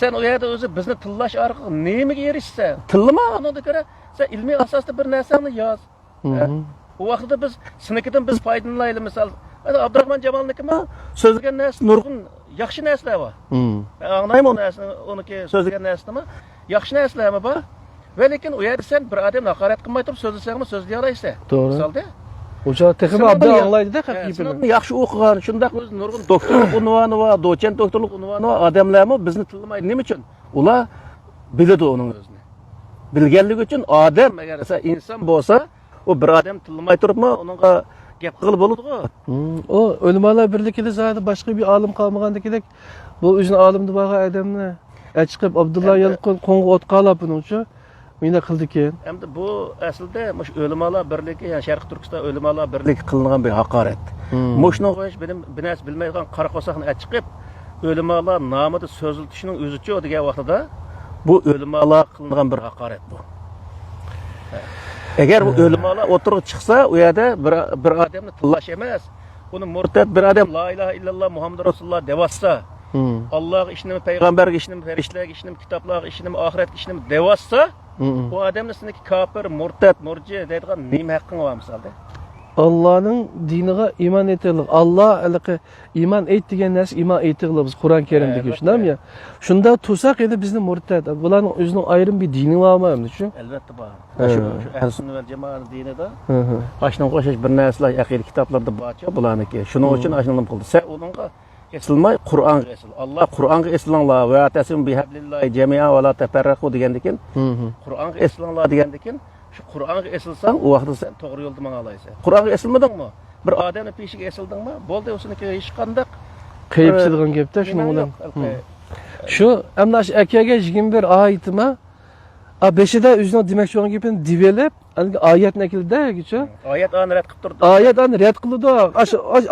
Sen o yerda o'zi bizni tillash orqali nimaga erishsa, tillama, unga ko'ra sen ilmiy asosda bir narsani yoz. Bu vaqtda biz sinikidan biz foydalanaylik. Misol, Abdurahmon Jamolnikimi so'zlagan narsa nurg'un yaxshi narsalar bor. Anglayman uniki so'zlagan narsami? Yaxshi narsalarmi bor? Va lekin u yerda sen bir odamni haqorat qilmay turib so'zlasangmi so'zlay olaysan. To'g'ri. Misolda o'sha texnik abda anglaydi-da haqiqatni. Yaxshi o'qigan, shundaq o'z nurg'un doktorlik unvoni va doçent doktorlik unvoni odamlarmi bizni tillamaydi. Nima uchun? Ular biladi uning o'zini. Bilganligi uchun odam agar inson bo'lsa, o bir odam tillamay turibmi, uningga gap qilib bo'ladi-ku. O o'limalar birligida zaten boshqa bir olim qolmagandagidek bu o'zini olimni bo'lgan odamni chiqib Abdullah Yalqin qo'ng'i o'tqalab buning uchun Mina qildi keyin. Endi bu aslida mush o'limalar birligi, ya'ni Sharq Turkiston o'limalar birligi qilingan bir haqorat. Mushni qo'yish binas bilmaydigan qora qo'saqni chiqib o'limalar nomida so'ziltishining o'zicha degan vaqtida bu o'limalar qilingan bir haqorat bu. Agar bu o'limalar o'tirib chiqsa, u yerda bir odamni tillash emas, uni murtad bir odam la ilaha illalloh Muhammad rasululloh devatsa, Alloh ishnimi, payg'ambarga ishnimi, farishtalarga ishnimi, kitoblarga ishnimi, oxiratga ishnimi devatsa, bu odamni seniki kafir, murtad, murji deydigan nima haqqing bor misolda? Allohning diniga iymon etaylik. Alloh alaqi iymon et degan narsa iymon etaylik biz Qur'on Karimdagi shundami? Shunda tursaq edi bizni murtad. Bularning o'zining ayrim bir dini bormi shu? Albatta bor. Shu ahl sunnat va jamoat dinida ashni qo'shish bir narsalar aqida kitoblarda borcha bularniki. Shuning uchun ashni qildi. Sen uningga esilmay Qur'onga esil. Alloh Qur'onga esilinglar va tasim bihablillahi jami'a va la tafarraqu degandikin. Qur'onga esilinglar degandikin, shu Qur'onga esilsang, u vaqtda sen to'g'ri yo'lda mana olaysan. Qur'onga esilmadingmi? Bir odamning peshiga esildingmi? Bo'ldi, o'siniki hech qanday qiyibchiligin gapda shuning bilan. Shu hamda shu akaga 21 oyatma beşida o'zining demoqchi bo'lgan gapini divelib, oyatni keldi-da, oyat ani rad qilib turdi. Oyat ani rad qildi.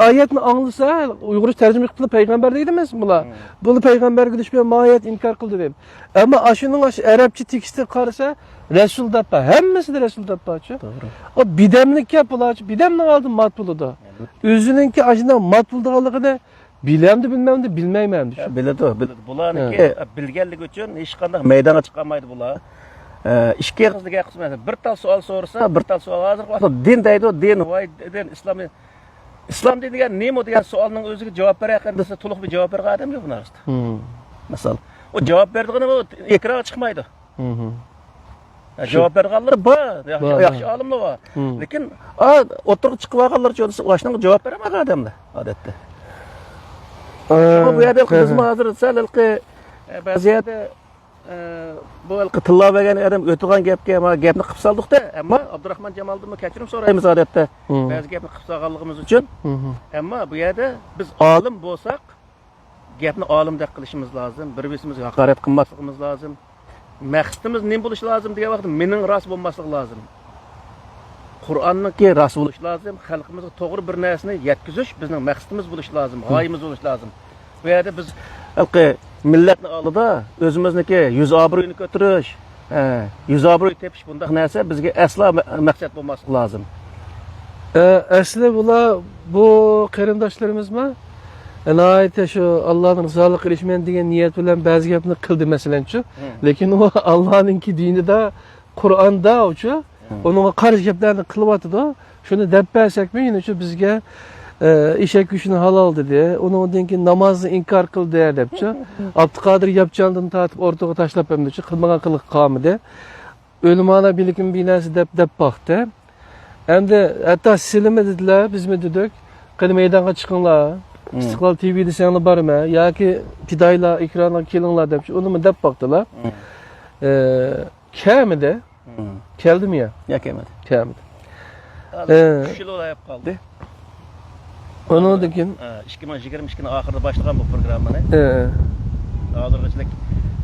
Oyatni anglasa, Uyg'urcha tarjima qilib payg'ambar deydimiz bular. Buni payg'ambarga dushman oyat inkor qildi deb. Ammo ashuning arabcha teksti qarasa, Rasul deb, hammasida Rasul debchi. To'g'ri. O bidamlik gap bularchi, bidamning oldin mat bo'ladi. O'zininki ashunday mat bo'lganligini bilamdi, bilmayman, bilmayman. Biladi. Bularniki bilganligi uchun hech qanday maydonga chiqolmaydi bular. İki qizga qismati bir tal savol so'rasa, bir tal savol hozir din deydi, din voy din islom degan nima degan savolning o'ziga javob berayotgan desa to'liq bir javob bergan odam yo'q bu narsa. Misol, o javob berdigini ekran chiqmaydi. Javob berganlar bor, yaxshi olimlar bor. Lekin o'tirib chiqib olganlar desa, o'shanga javob beramagan odamlar odatda. Bu yerda qizma hozir salqi ba'zi yerda bu tilla bergan adam o'tgan gapga mana gapni qilib soldik-da, ammo Abdurahmon Jamoldan kechirim so'raymiz odatda. Ba'zi gapni qilib solganligimiz uchun. Ammo bu yerda biz olim bo'lsak, gapni olimdek qilishimiz lozim, bir-birimizga haqorat qilmasligimiz lozim. Maqsadimiz nima bo'lishi lozim degan vaqtda mening rost bo'lmasligi lozim. Qur'onniki rost bo'lishi lozim, xalqimizga to'g'ri bir narsani yetkazish bizning maqsadimiz bo'lishi lozim, g'oyamiz bo'lishi lozim. Bu yerda biz millatni oldida o'zimizniki yuz obro'yini ko'tarish, yuz obro'y tepish bunday narsa bizga aslo maqsad bo'lmasligi lozim. Asli bular bu qarindoshlarimiz-mi? Ayta shu Allohning rizolig'iga erishman degan niyat bilan ba'zi gapni qildi masalanchi. Lekin u Allohning dinida, Qur'onda uchu uningga qarshi gaplarni qilyapti-da. Shuni deb bersak-mi, yine shu bizga eshak go'shtini halol dedi. Uningdan keyin namozni inkor qildi debchi. Abduqodir Yapchandan tortib o'rtaga tashlab hamdichi qilmagan qiliq qolmadi. O'lmana bilikim binasi deb baxtdi. Endi hatta silimi dedilar, bizmi dedik. Qani maydonga chiqinglar. İstiqlal TV'de seni barma yoki Pidayla ekranga kelinglar debchi. Uni deb baxtdilar. Kelmidi. Keldimi ya? Yo'q, kelmadi. Kelmadi. 3 yil o'layib qoldi. Ondan keyin 2022 oxirida boshlagan bu programmani. Hozirgacha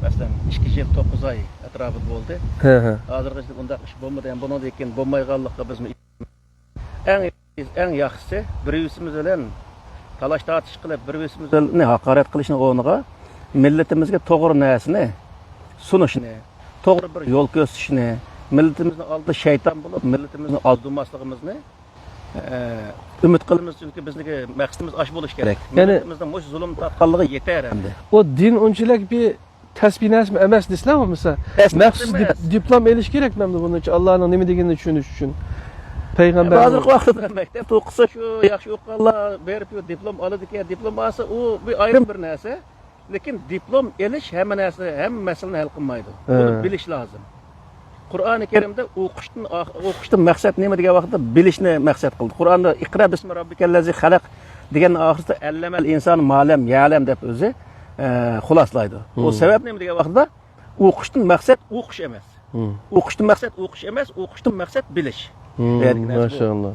masalan 2 yil 9 oy atrofida bo'ldi. Hozirgacha bunday ish bo'lmadi, ham bundan keyin bo'lmayganlikqa biz eng yaxshisi bir-birimiz bilan talash tortish qilib, bir-birimiz bilan haqorat qilishni o'rniga millatimizga to'g'ri narsani sunishni, to'g'ri bir yo'l ko'rsatishni, millatimizni oldida shayton bo'lib, millatimizni aldurmasligimizni umid qilamiz, chunki bizniki maqsadimiz osh bo'lish kerak. Millatimizning mush zulm tortganligi yetar endi. O din unchalik bir tasbinasmi emas desam bo'lsa, maxsus diplom olish kerak menda bunun uchun Allohning nima deganini tushunish uchun. Payg'ambar hozirgi vaqtda maktabda o'qisa shu yaxshi o'qiganlar berib diplom oladi-ki, diplom olsa u bir ayrim bir narsa, lekin diplom olish hamma narsa, hamma masalani hal qilmaydi. Buni bilish lozim. Qur'oni Karimda o'qishdan maqsad nima degan vaqtda bilishni maqsad qildi. Qur'onda iqra bismi robbikallazi xalaq degan oxirida allamal inson ma'lam ya'lam deb o'zi xuloslaydi. O sabab nima degan vaqtda o'qishdan maqsad o'qish emas. O'qishdan maqsad o'qish emas, o'qishdan maqsad bilish. Maşallah.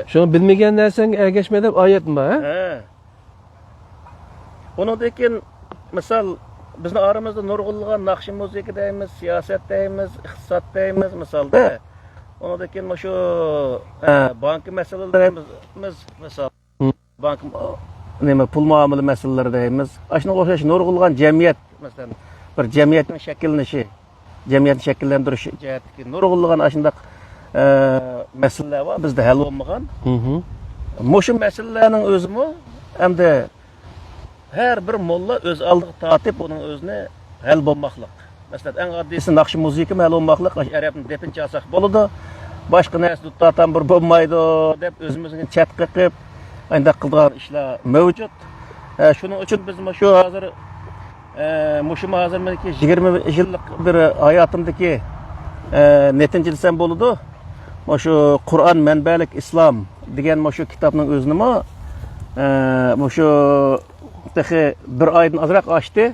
Şunu bilmegen narsang ergashma deb oyatmi, ha? Ondan keyin misol bizni aramızda nurg'ulg'an naqshi musiqa deymiz, siyosat deymiz, iqtisod deymiz misolda. Ondan keyin shu bank masalalari deymiz, misol bank nima pul muomala masalalari deymiz. Ashuna o'xshash nurg'ulg'an jamiyat, masalan, bir jamiyatning shakllanishi, jamiyatni shakllantirish jihatdagi nurg'ulg'an ashundaq masalalar var bizde hal olmagan. Moşu meselelerinin özümü hem de her bir molla öz aldığı tatip onun özüne hal olmaklık. Mesela en adlisi nakşı müziği hal olmaklık. Arap'ın depin çalsak boludu. Başka neresi tuttatan bir bulmaydı. Dep özümüzün çatkı kıp aynı kıldığın işler mevcut. Şunun için biz şu hazır Moşum hazır 20 yıllık bir hayatımdaki netincelisem boludu. Şu Kur'an Menbelik İslam degan şu kitapның özünü şu bir aydan azroq açtı.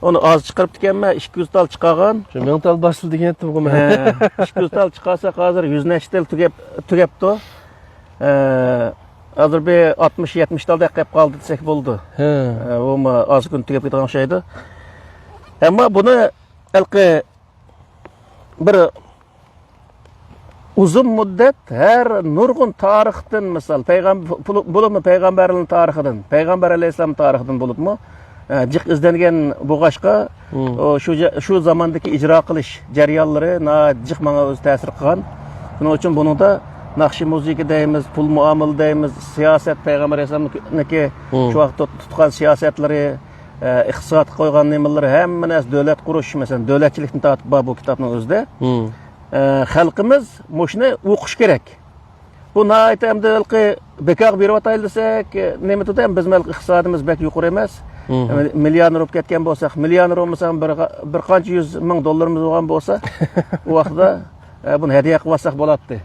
Onu az çıkarıp dikenme 200 tal çıkagan. Şu 1000 tal basıl degen ettim bu men. 200 tal çıkarsa hazır 100 neçe tal tugapti. Hazır bir 60-70 tal qilib qoldi desek bo'ldi. O az kun tugap ketgan şeydi. Ama bunu elqi bir uzun müddet her nurgun tarihten misal peygamberlerin tarihinden, Peygamber Aleyhisselam tarihinden bulup mu cık izlengen buğaşka şu zamandaki icra kılış jarayonlari cık bana öz ta'sir qilgan. Bunun için bunu da naqshi musiqa deymiz, pul muomala deymiz, siyaset Peygamber Aleyhisselam'niki şu vaqt tutgan siyasetlari, iqtisod qo'ygan nimalari hamma narsa davlat qurish, masalan, davlatchilikni tatib bu kitobning o'zida. Xalqimiz mushni o'qish kerak. Bu naytamda bekor berib ataylik desak, nima deydi? Biz iqtisodimiz bek yuqori emas. Million rup ketgan bo'lsak, million rup bo'lsa bir qancha 100 ming dollarimiz bo'lgan bo'lsa, u vaqtda buni hadiya qilib olsak bo'ladi.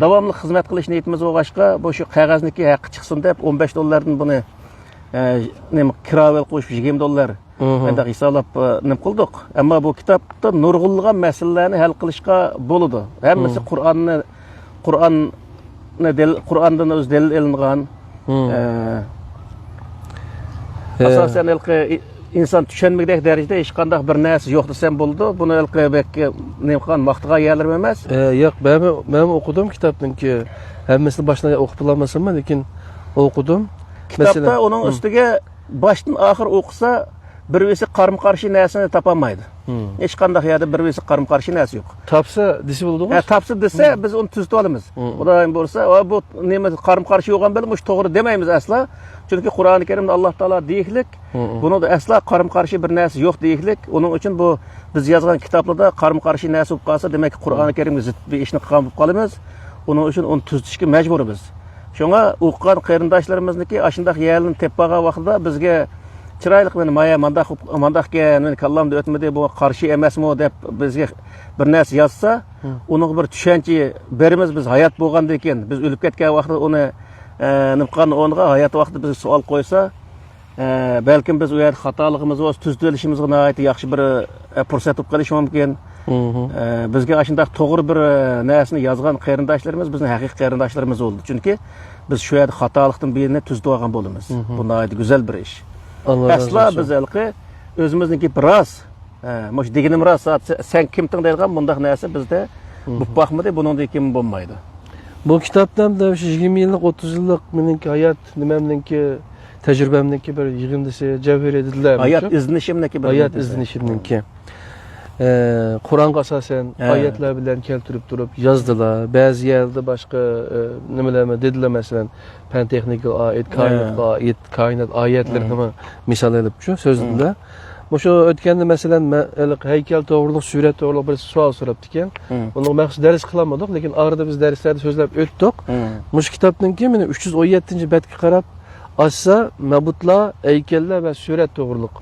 Davomli xizmat qilish niyatimiz bo'lg'ashqa, bu shu qog'ozniki haqqi chiqsin deb 15 dollardan buni nima kiravel qo'shib $20 endi hisoblab nima qildik. Ammo bu kitobda nurg'unlagan masalalarni hal qilishga bo'ladi. Hammasi Qur'ondan o'z dalil ilingan. Asosan inson tushunmagidek darajada hech qanday bir narsa yo'q desam bo'ldi. Buni belki nima qilgan vaqtiga yelir emas. Yo'q, men o'qidim kitobninki hammasini boshdan o'qib olmasam, lekin o'qidim. Kitobda uning ustiga boshdan oxir o'qisa birisi qarama-qarshi narsani topolmaydi. Hech qanday yerda birisi qarama-qarshi narsa yo'q. Topsa desa bo'ladi-ku. Topsa desa biz uni tuzatib olamiz. Xudoyim bo'lsa, bu nima qarama-qarshi yo'g'an bilan mush to'g'ri demaymiz asla. Chunki Qur'oni Karimda Alloh taolo deyiklik, bunda asla qarama-qarshi bir narsa yo'q deyiklik. Uning uchun bu biz yozgan kitoblarda qarama-qarshi narsa bo'lib qolsa, demak Qur'oni Karimga zid bir ishni qilgan bo'lib qolamiz. Uning uchun uni tuzatishga majburmiz. Shunga o'qigan qarindoshlarimizniki ashundaq yerni teppagan vaqtida bizga chiroyli meni maya mandaqga meni kallamda o'tmadi bu qarshi emasmi deb bizga bir narsa yozsa, uning bir tushuncha berimiz biz hayot bo'lgandan keyin biz o'lib ketgan vaqtda uni nima qilgan o'rniga hayot vaqtida bizga savol qo'ysa, balkim biz u yerda xatoligimiz va tuzatib olishimizga yaxshi bir fursat bo'lib qolishi mumkin. Bizga ashundaq to'g'ri bir narsani yozgan qarindoshlarimiz bizning haqiqiy qarindoshlarimiz bo'ldi. Chunki biz shu yerda xatolikdan birini tuzatib olgan bo'lamiz. Bunday go'zal bir ish. Asla biz o'zimizniki biroz, mush deganim rost, sen kimding deydigan bunday narsa bizda bu baxmidi, buningdan kim bo'lmaydi. Bu kitobda 20 yillik, 30 yillik meniki hayot nimamniki tajribamniki bir yig'indisi javhar edilar. Hayot izlanishimniki bir hayot izlanishimniki. Qur'onga asosan oyatlar bilan keltirib turib yozdilar. Ba'zi yerda boshqa nimalarni dedilar, masalan, fan texnika oid, koinot oyatlarini misol olib shu so'zdilar. O'sha o'tganda masalan haykal to'g'riliq, surat to'g'riliq bir savol so'rabdi ekan. Uni maqsad dars qilamadik, lekin orada biz darslarda so'zlab o'tdik. Mush kitobninki meni 317-betga qarab ochsa, mabutlar, haykallar va surat to'g'riliq.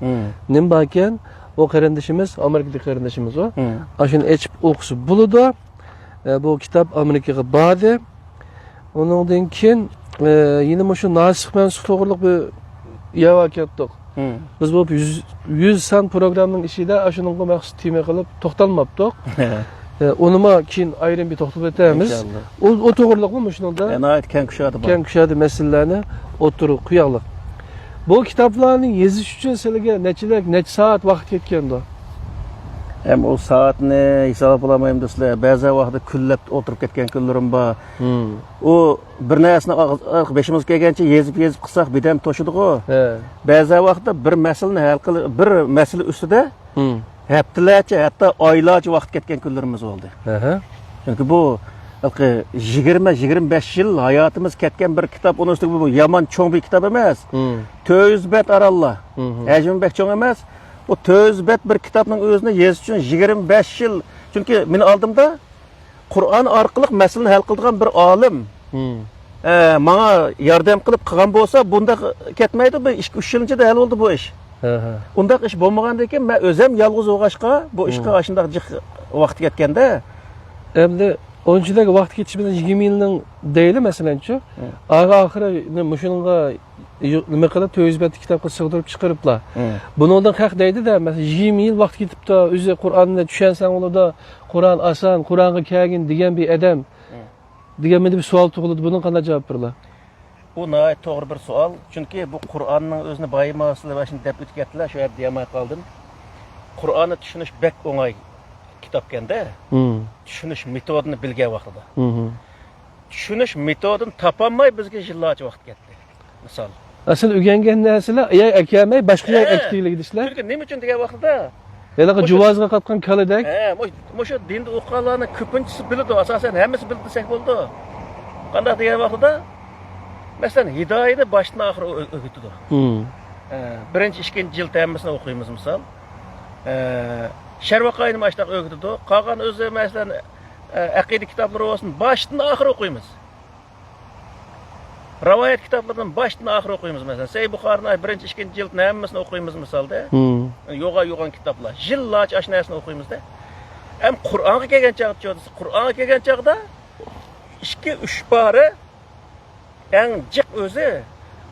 Nima bor ekan? O qarindishimiz, Amerikadagi qarindishimiz o. Ashuni echib o'qisa bo'ladi. Bu kitob Amerikaga bordi. Undan keyin yana shu nasix mansux to'g'riliq bir yava ketdik. Biz bu 100 san programning ishida ashunga maqsad tema qilib to'xtalmabdik. Unima keyin ayrim bir to'xtalib o'tamiz. O to'g'riliqmi shunda? Keng kushadi masalalarni o'tirib qo'yaylik. Bu kitoblarni yozish uchun sizlarga necha soat vaqt ketganda? Hem o saatni hisoblab olamayman do'stlar. Ba'zi vaqtda kunlab o'tirib ketgan kunlarim bor. O bir narsani beshimiz kelgancha yezib qilsak bidam to'shidi-ku. Ba'zi vaqtda bir masalani hal qilib, bir masala ustida haftalarcha, hatto oylarcha vaqt ketgan kunlarimiz bo'ldi. Chunki bu 20-25 yil hayotimiz ketgan bir kitob, uni ustiga bu yomon cho'ng bir kitob emas. 400 bet arallah. Hajmi bek cho'ng emas. O 400 bet bir kitobning o'zini yozish uchun 25 yil. Chunki meni oldimda Qur'on orqali masalani hal qiladigan bir olim menga yordam qilib qilgan bo'lsa, bunda ketmaydi. Bu 2-3 yil ichida hal bo'ldi bu ish. Undaq ish bo'lmagandan keyin men o'zim yolg'iz o'g'ashqa bu ishga shunday vaqt ketganda endi o'yinchilarga vaqt ketishi bilan 20 yilning deyli masalanchi. Oxiri shunga nima qilib 400 bet kitobga sig'dirib chiqariblar. Buningdan haq deydi-da, masalan 20 yil vaqt ketibdi, o'zi Qur'onni tushansang ularda Qur'on oson, Qur'onga kelgin degan bir odam degan bir savol tug'iladi. Buni qanday javob berlar? Bu to'g'ri bir savol. Chunki bu Qur'onning o'zini baymaslar va shuni deb o'tganlar, shu yerda demay qoldim. Qur'onni tushunish bek o'ng'ay kitobkanda tushunish metodini bilgan vaqtida. Tushunish metodini topolmay bizga yillarcha vaqt ketdi. Misol. Asl o'rgangan narsalar akamay boshqa aktivlik deyishlar. Chunki nima uchun degan vaqtida Elaqa juvozga qatgan kaladak. O'sha dinda o'qiganlarning ko'pinchisi biladi, asosan hammasi bildi desak bo'ldi. Qanday degan vaqtida masalan hidoyatni boshdan oxiri o'qitdi. Birinchi, ikkinchi jild hammasini o'qiymiz misol. Sharvaqayni mashtaq o'qitdi. Qolgan o'zi masalan aqida kitoblari olsin, boshdan oxiri o'qiymiz. Rivoyat kitoblaridan boshdan oxiri o'qiymiz masalan. Sahih Buxorining birinchi, ikkinchi jildni hammasini o'qiymiz misolda. Yo'g'on kitoblar. Yillarcha shu narsani o'qiymiz-da. Ham Qur'onga kelgan chog'da 2-3 bora eng jiq o'zi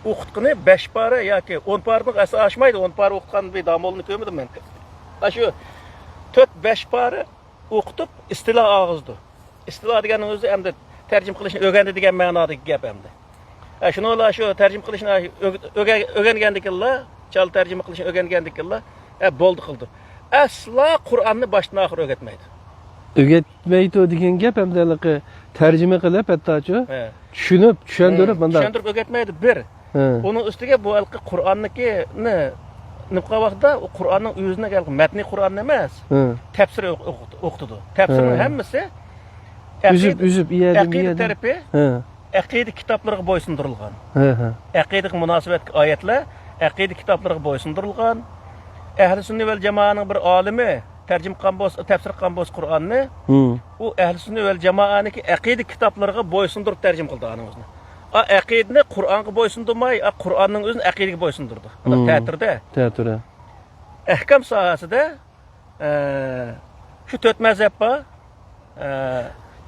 o'qitqini 5 pora yoki 10 paradan asla oshmaydi. 10 pora o'qitgan bir damolni ko'rmadim men. Shu 4-5 pora o'qitib istilo og'izdi. Istilo deganing o'zi endi tarjim qilishni o'rgandi degan ma'nodagi gap endi. Shuni ular shu tarjim qilishni o'rgangandikinlar, chal tarjima qilishni o'rgangandikinlar, bo'ldi qildi. Asla Qur'onni boshdan oxir o'rgatmaydi. O'rgatmaydi degan gap hamdaligi tarjima qilib hattochi tushunib, tushuntirib bunda. Tushuntirib o'rgatmaydi bir. Uning ustiga bu alqi Qur'onnikini nima vaqtda Qur'onning o'zini matni Qur'on emas, tafsir o'qitdi. Tafsirning hammasi üzüb aqida tarafi aqida kitoblariga bo'ysundirilgan. Aqidaga munosabat oyatlar aqida kitoblariga bo'ysundirilgan. Ahli sunna vel jamoaning bir olimi tarjim qilgan bo'lsa, tafsir qilgan bo'lsa Qur'onni, u ahli sunna vel jamoaniki aqida kitoblariga bo'ysundirib tarjim qildi ana o'zini. Aqidani Qur'onga bo'ysundirmay, Qur'onning o'zini aqidaga bo'ysundirdi. Ta'tirda. Ahkam sohasida shu 4 mazhab bor.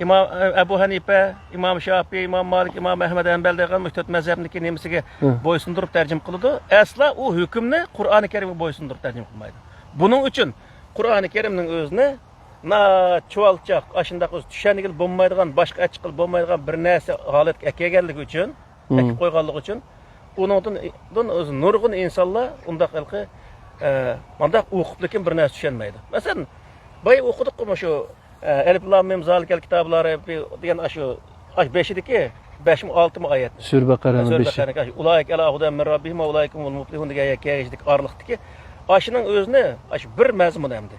İmam Ebu Hanife, İmam Şafii, İmam Malik, İmam Ahmed Hanbal degan mühtet mezhebniki nemisiga bo'ysundirib tarjim qildi. Asla u hukmni Qur'oni Karimga bo'ysundirib tarjim qilmaydi. Buning uchun Qur'oni Karimning o'zini chuvalchaq, ashundaq o'z tushunigil bo'lmaydigan, boshqa achiqil bo'lmaydigan bir narsa holatga kelganligi uchun, akib qo'yganligi uchun uningdan o'zi nurg'un insonlar undaq xalqi mandaq o'qib lekin bir narsa tushunmaydi. Masalan, boy o'qidik-ku shu Elif Lam Mim Zalikal kitoblari degan shu 5-diki 5-6 oyat. Sur Baqaraning 5. Ulayk ala hudan min rabbihim va ulaykumul muflihun degan yakaydik orliqdiki. Ashining o'zini bir mazmun hamdi.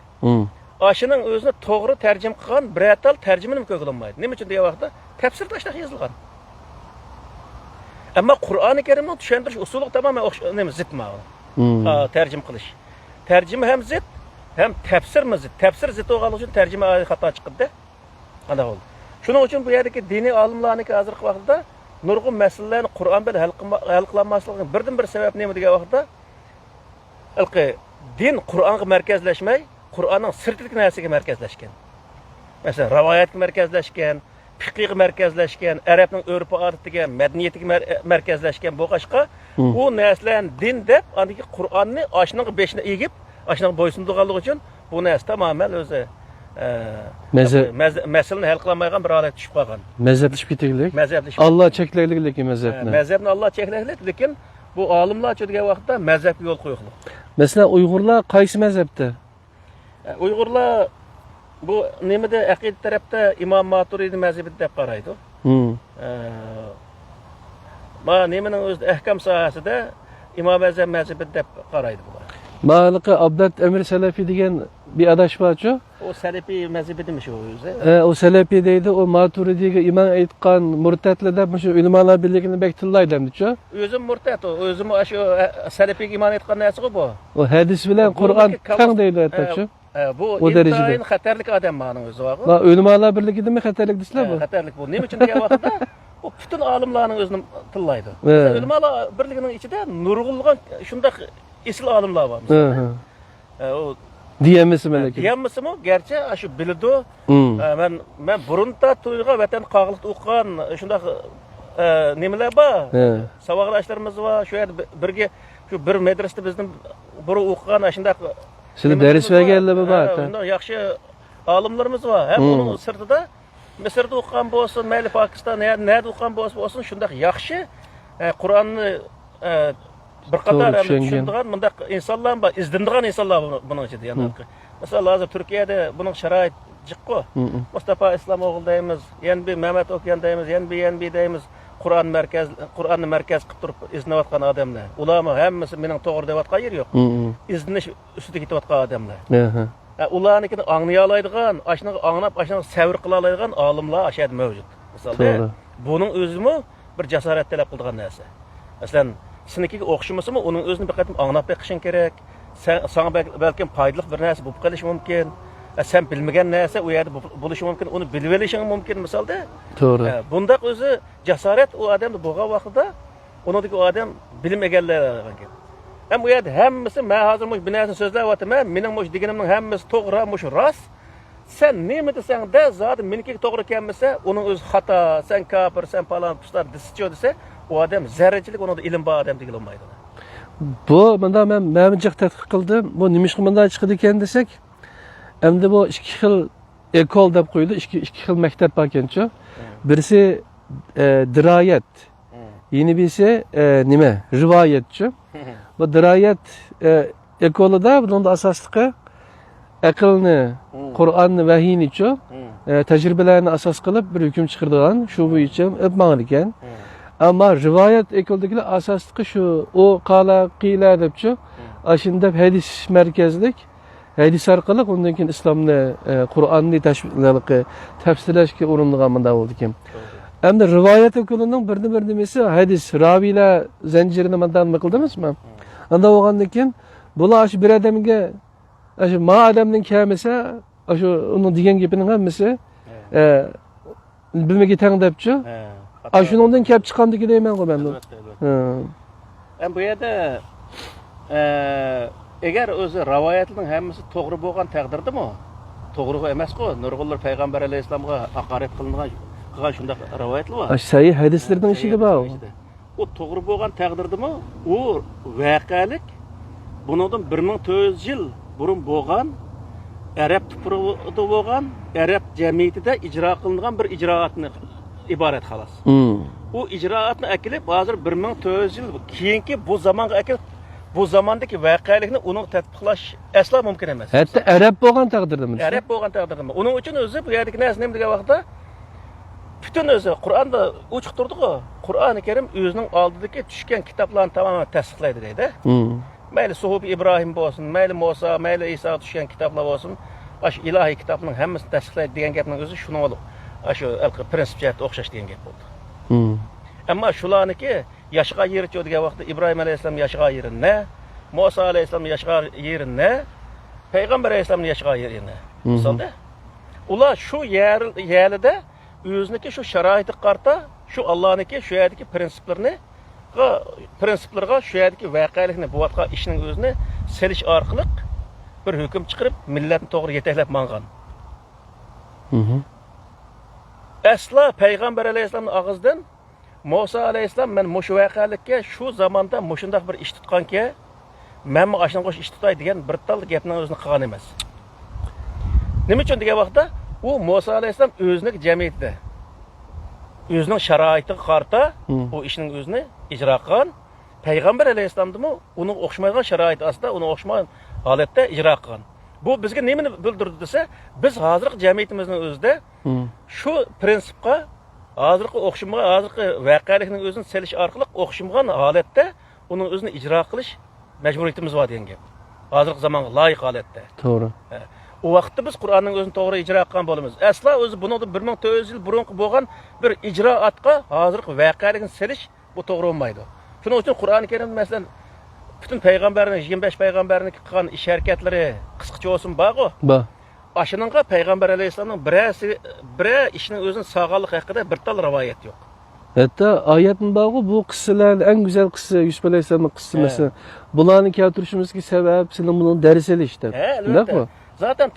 Ashining o'zini to'g'ri tarjim qilgan bir atal tarjimani ko'rilmaydi. Nima uchun degan vaqtda tafsir tashlab yozilgan. Ammo Qur'oni Karimni tushuntirish usuli tamoman zid ma'no. Tarjim qilish. Tarjima ham zid, hem tefsir mi zid? Tefsir zid olganligi uchun tarjima xato chiqdi. Qanday bo'ldi? Shuning uchun bu yerdagi diniy olimlarning hozirgi vaqtda nurg'un masalalarni Qur'on bilan hal qilmasligining birdan-bir sababi nima degan vaqtda din Qur'onga markazlashmay, Qur'onning sirtidagi narsaga markazlashgan. Masalan, rivoyatga markazlashgan, fiqhga markazlashgan, arabning urf-odatiga, madaniyatiga markazlashgan bo'lg'ashqa, u narsalarni din deb, andagi Qur'onni oshining beshini egib, oshining bo'ysundirganligi uchun bu narsa tamoman o'zi masalani hal qilolmaydigan bir holatga tushib qolgan. Mazhablashib ketganlik. Alloh cheklaylik lekin mazhabni. Mazhabni Alloh cheklaylik, lekin bu olimlar degan vaqtda mazhabga yo'l qo'ygan. Masalan, Uyg'urlar qaysi mazhabda? Uyg'urlar bu nimada aqida tarafda Imom Maturidi mazhabida deb qaraydi. Ma nimaning o'zida ahkam sohasida Imom Azam mazhabida deb qaraydi bular. Ma'liqa Abdat Emir Salafi degan bir adash borchu. O Salafi mazhabidimi shu o'zi? O Salafi deydi, o Maturidiga iman aytgan murtatlar deb shu ulamolar birligini bektillaydi-chu. O'zim murtat, o'zim shu Salafiga iman aytgan narsa bu. O hadis bilan Qur'on tang deydi aytchu. Bu intayin xatarlik odam ma'ning o'zi bor. Va ulamolar birligidimi xatarlik desizlar bu? Xatarlik bu. Nima uchun degan vaqtda o bütün olimlarning o'zini tillaydi. Ulamolar birligining ichida nurg'ulg'an shundaq esil olimlar bor. O diyemmisimi lekin? Diyemmisimi? Gerçi shu bildi. Men burunda to'yga vatan qog'liqda o'qigan shundaq nimalar bor. Savoqlashlarimiz bor. Shu yerda birga shu bir madrasada bizning bir o'qigan shundaq sizlar dars berganlar bor. Undan yaxshi olimlarimiz bor. Ham uning sirtida Misrda o'qigan bo'lsin, mayli Pokiston, nerda o'qigan bo'lsin, shundaq yaxshi Qur'onni bir qator tushunadigan bundaq insonlar bor, izlanadigan insonlar buning ichida. Ya'ni masalan, hozir Turkiyada buning sharoit jiqqo. Mustafa Islom o'g'il deymiz, yana bir Mehmet Okyan deymiz, yana bir deymiz. Qur'onni markaz qilib turib izlanayotgan odamlar. Ularmi hammasi mening to'g'ri deyotgan yer yo'q. Izlanish ustida ketayotgan odamlar. Ularnikini anglay oladigan, ashnaqa anglab, ashnaqa savr qila oladigan olimlar ashad mavjud. Masalan, buning o'zimi bir jasorat talab qiladigan narsa. Masalan, sinikiga o'xshamasimi, uning o'zini bir qatim anglab beqishing kerak. Sana balkim foydali bir narsa bo'lib qolishi mumkin. Sen bilmagan narsa u yerda bo'lishi mumkin, uni bilib olishing mumkin misolda. To'g'ri. Bundaq o'zi jasorat u odamda bo'lgan vaqtida unidagi odam bilim egallaydigan. Ham u yerda hammasi men hozir bu narsani so'zlayapman, mening bu deganimning hammasi to'g'ri, shu rost. Sen nima desang-da, zot meniki to'g'ri kelmasa, uning o'zi xato, sen kafir, sen falon pustar desicho desa, o adam zarrachilik onda ilm bor odam degil olmaydi. Bu bunda men məmcək tədqiq qildim. Bu nimişqi bundan çıxdı ekan desək, endi bu ikki xil ekol deb qo'yildi, ikki xil maktab bor ekanchu. Birisi dirayat. Yeni birisi nima? Rivoyatchu. Bu dirayat ekolida bunun asosliqi aqlni, Qur'onni, vahiynichu, tajribalarni asos qilib bir hukm chiqaradigan, shu bo'yicha o'pmagan ekan. Ammo rivoyat ekoldagilar asosliqi shu o qala qila debchu, ashunda hadis markazlik hadis orqali undan keyin islomni, Qur'onni tafsirlashga uringan bunda bo'ldi ekan. Endi rivoyat ekolining bir nimasi hadis raviylar zanjirini mandan qildimizmi? Anda bo'lgandan keyin bular shu bir odamga shu ma odamning kamisa shu uni degan gapining hammasi bilmaga tang debchu. Shundan kelib chiqqandiki deyman men. Bu yerda agar o'zi rivoyatning hammasi to'g'ri bo'lgan taqdirdami? To'g'ri emas-ku. Nurg'ullar payg'ambar alayhisolamga haqorat qilingan shunday rivoyatlar bor. Sahih hadislarning ichida bor. O to'g'ri bo'lgan taqdirdami? U voqelik bundan 1400 yil burun bo'lgan Arab tuprog'ida bo'lgan Arab jamiyatida ijro qilingan bir ijroatni iborat xolos. U ijroatni akilib hozir 1400 yil keyingi bu zamonga akilib bu zamondagi voqelikni uning tatbiqlash aslo mumkin emas. Hatto Arab bo'lgan taqdirdami? Arab bo'lgan taqdirdami? Uning uchun o'zi bu yerdagi narsa nima degan vaqtda bütün o'zi Qur'onda uchiq turdi-ku. Qur'oni Karim o'zining oldidagi tushgan kitoblarni tamoman tasdiqlaydi deydi. Mayli Suhuf İbrahim bo'lsin, mayli Musa, mayli Isa tushgan kitoblar bo'lsin, shu ilohiy kitobning hammasini tasdiqlaydi degan gapning o'zi shuni olib, shu prinsip jihatda o'xshash degan gap bo'ldi. Ammo shularniki yashagan yeri degan vaqtda İbrahim alayhisalom yashagan yeri ne, Musa alayhisalom yashagan yeri ne, payg'ambar alayhisalomning yashagan yeri ne. Misolda ular shu yerida o'ziniki shu sharoitga qarta, shu Allohniki shu yerdagi prinsiplarga shu yerdagi voqelikni bu vaqtga ishning o'zini selish orqali bir hukm chiqarib millatni to'g'ri yetaklab mangan. Asla payg'ambar alayhisolamning og'zidan Musa alayhisalom men mushu voqelikka shu zamonda mushundaq bir ish tutganki, men ashunga ish tutay degan bir tal gapning o'zini qilgan emas. Nima uchun degan vaqtda u Musa alayhisalom o'zining jamiyatida o'zining sharoitiga qarta u ishning o'zini ijro qilgan. Payg'ambar alayhisalomdimi uning o'xshamagan sharoit ostida, uning o'xshamagan holatda ijro qilgan. Bu bizga nimani bildirdi desa, biz hozirgi jamiyatimizning o'zida shu prinsipga hozirgi o'xshamagan, hozirgi voqelikning o'zini selish orqali o'xshamagan holatda uning o'zini ijro qilish majburiyatimiz bor degan gap. Hozirgi zamonga loyiq holatda. To'g'ri. O vaqtda biz Qur'onning o'zini to'g'ri ijro qilgan bo'lamiz. Asla o'zi bundan 1400 yil burungi bo'lgan bir ijroatga hozirgi voqelikni selish bu to'g'ri bo'lmaydi. Shuning uchun Qur'oni Karim masalan bütün payg'ambarning 25 payg'ambarning qilgan ish harakatlari qisqacha olsin bor-ku. Bor. Ashuningga payg'ambar alayhisolamning bir ishning o'zini sog'anlik haqida bir tal rivoyat yo'q. Hatta oyatning bor-ku, bu qissalarning eng go'zal qissa Yusuf alayhisolamning qissasi. Bularni keltirishimizga sabab sizning buni dars elishdi. Nima? Zaten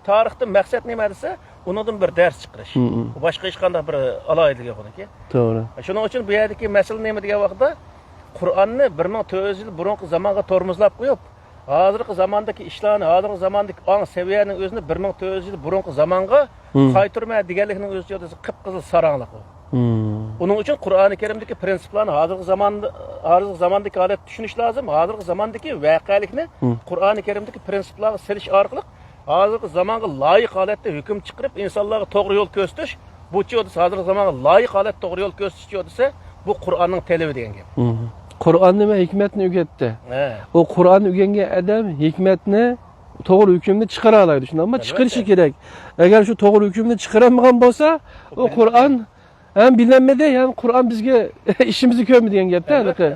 tarixda maqsad nima desa, undan bir dars chiqarish. Bu boshqa hech qanday bir alohidligi yo'q ekan. To'g'ri. Shuning uchun bu yerdagi masala nima degan vaqtda Qur'onni 1400 yil burungi zamonga tormozlab qo'yib, hozirgi zamondagi ishlarni, hozirgi zamondagi ong saviyaning o'zini 1400 yil burungi zamonga qaytarma deganlikning o'zi qip-qizil saranglik bu. Uning uchun Qur'oni Karimdagi prinsiplarni hozirgi zamondagi holat tushunish lozim. Hozirgi zamondagi voqelikni Qur'oni Karimdagi prinsiplarga selish orqali hozirgi zamonga loyiq holatda hukm chiqarib insonlarga to'g'ri yo'l ko'rsatish, bu hozirgi zamonga loyiq holatda to'g'ri yo'l ko'rsatish desa, bu Qur'onning talabi degan gap. Qur'on nima hikmatni o'rgatdi. O Qur'onni o'rgangan odam hikmatni to'g'ri hukmni chiqara oladi, shundaymi? Chiqarishi kerak. Agar shu to'g'ri hukmni chiqaramagan bo'lsa, o Qur'on ham bilinmedi, yani Qur'on bizga ishimizni ko'rmi degan gapda, albatta.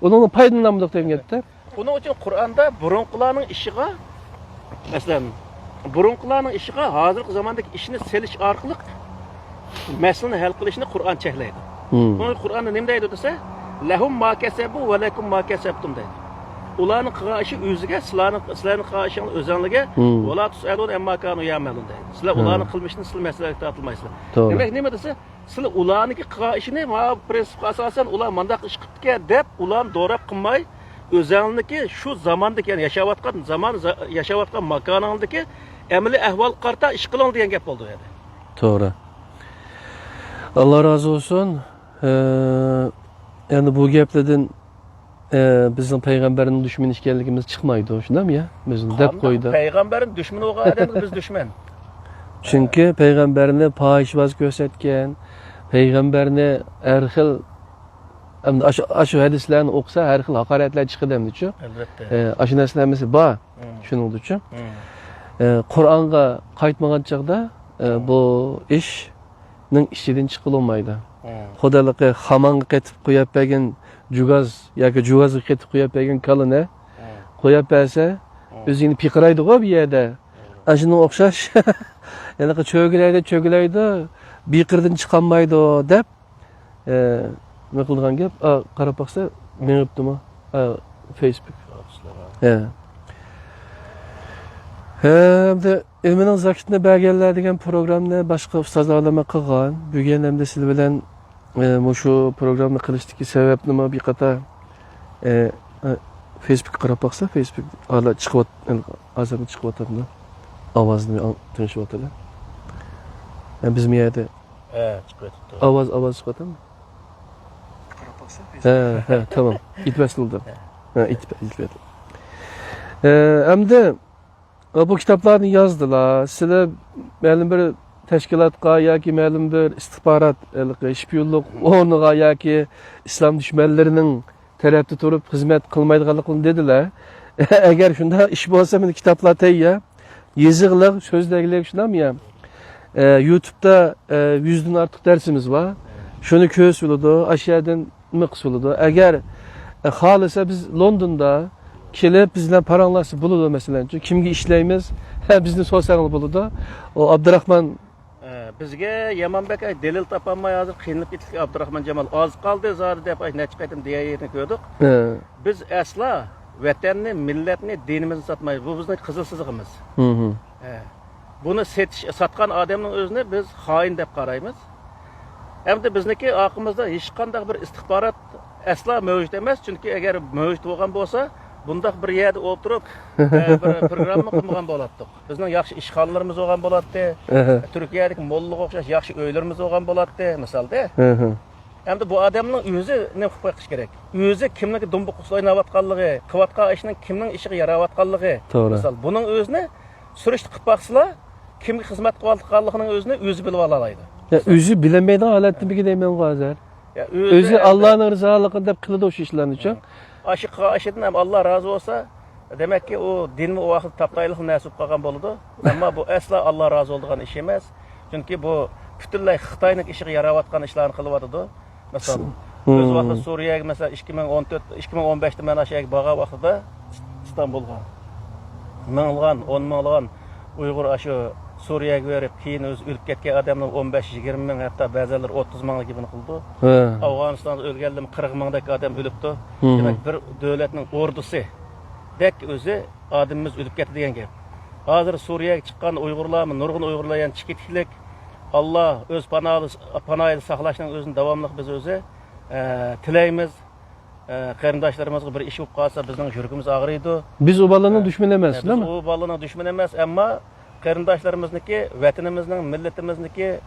Uning foydalanmadik degan gapda. Buning uchun Qur'onda burunqilarning ishiga, masalan, burunqilarning ishiga hozirgi zamondagi ishni selish orqali masalani hal qilishni Qur'on cheklaydi. Buni Qur'onda nima deydi desa, lahum ma kasabu va lakum ma kasabtum deydi. Ularning qilgan ishi o'ziga, sizlarning qilgan ishinglar o'zingizga, va tusalun amma kanu ya'malun deydi. Sizlar ularning qilmishini sizlar masalaga tortilmaysizlar. Demak, nima desa, sizlar ularniki qilgan ishini mana prinsipga asosan ular mandaq ish qilibdi deb ularni do'rab qilmay o'zingizki shu zamondagi ya'ni yashayotgan makoningdagi amaliy ahvol qarta ish qiling degan gap bo'ldi yani. To'g'ri. Allah razı olsun. Yani bu gaplardan bizim peygamberin düşmanı işgalligimiz çıkmaydı, şunda mı ya? Bizim dep koydu. Peygamberin düşmanı olgan adamga biz düşman. Çünkü peygamberini pahişbaz gösterken, peygamberini her xil aşı hadislerini okusa her xil hakaretler çıkıdı hem diyor. Elbette. Aşı neslemesi ba, şunun diyor. Kur'an'a kayıtmagan çağda bu işnin işçiden çıkılmaydı. Xudalıqı xamanğa qetib qo'yib bergan jugaz yoki jugazga qetib qo'yib bergan kalini qo'yib bersa o'zingni piqiraydi-ku bu yerda. Ana shunga o'xshash yana cho'gilaydi, biqirdan chiqolmaydi deb nima qilgan gap? Qarab baqsa, menibdimi? Facebook. Hem de ilminin zakitini belgeler degan programni boshqa ustozlar bilan qilgan. Bugun ham siz bilan shu programni qilishdagi sabab nima bir qator Facebook qarab baqsa, Facebook hala chiqib azami chiqyapti. Ovozni tinglashyapti. Biz mi yerda? Chiqyapti. Ovoz chiqyaptimi? Qarab baqsa Facebook. Tamam. İtbesildi. İtbet. Hamda bu kitaplarını yazdılar. Sizler ma'lum bir tashkilotga yoki ma'lum bir istihbarat, shpiyonlik o'rniga yoki islom dushmanlarining tarafda turib xizmat qilmaydiganligini dedilar. Agar shunda ish bo'lsa, meni kitaplar tayyor. Yeziqlar, so'zlagilar shunami ham. YouTube'da 100 dan ortiq darsimiz bor. Shuni ko'rsa bo'ladi, ashyadan nima qilsa bo'ladi. Agar xohlasa biz Londonda kelib bizden paranlası buludu mesela. Kimge işleyimiz? Bizni sorsanız buludu. O Abdurrahman bizge Yamanbek delil tapanmay hazır qiynalib ketdik. Abdurrahman Jamal az qaldı zari deb necha qaytim deya yerini ko'rdik. Biz asla vatanni, millatni, dinimizni satmaymiz. Bu bizning qizil sizig'imiz. Buni satgan odamning o'zini biz xoin deb qaraymiz. Hamda bizniki aqimizda hech qanday bir istihbarat asla mavjud emas. Chunki agar mavjud bo'lgan bo'lsa, bundaq bir yerda o'tirib bir programma qilmagan bo'lardik. Bizning yaxshi ishxonalarimiz bo'lgan bo'lardi. Turkiyadagi mollaga o'xshash yaxshi uylarimiz bo'lgan bo'lardi, misolda. Hamda bu odamning o'zi nima qilib qo'yish kerak? O'zi kimniki dumbuq o'ynayotganligi, qilayotgan ishning kimning ishiga yarayotganligi. Misol, buning o'zini surishti qilib baqsizlar, kimga xizmat qilayotganligining o'zini o'zi bilib olaydi. O'zi bilmaydigan holatni deyman hozir. O'zi Allohning rizoligini deb qiladi o'sha ishlarni uchun. Aşıdan hem Allah razı olsa demek ki o din mi o vakit taptaylık nasip kalgan boludu. Ama bu asla Allah razı olduğun iş emez. Çünkü bu bütünlay Xitayning işi yaravatgan işlerini kılıvadıdı. Mesela öz vakit Suriye'ye mesela 2014-2015'te ben aşağıya bağa vaxtida İstanbul'a mыңлыган, 10 mыңлыган Uygur aşı Suriye'ye verip keyin öz ölüp ketken adamның 15-20 ming hatta ba'ziler 30 minglik gibi kıldı. Afganistan'da ölgendim 40 mingdeki adam ölüptü. Demek bir devletning ordusu dek özü adamımız ölüp ketdi degan gap. Hazır Suriye'ye çıkan Uygurlarmı, nurgun Uygurlayan çıkıtlik Allah öz panayını saqlashning özünü davamlıq biz özü tileyimiz. Qarindoshlarımızga bir ish bo'lib qolsa bizning yuragimiz og'riydi. Biz o balana düşman emas, değil mi? Biz o balana düşman emas, ammo qarindoshlarimizniki, vatanimizning, millatimizniki,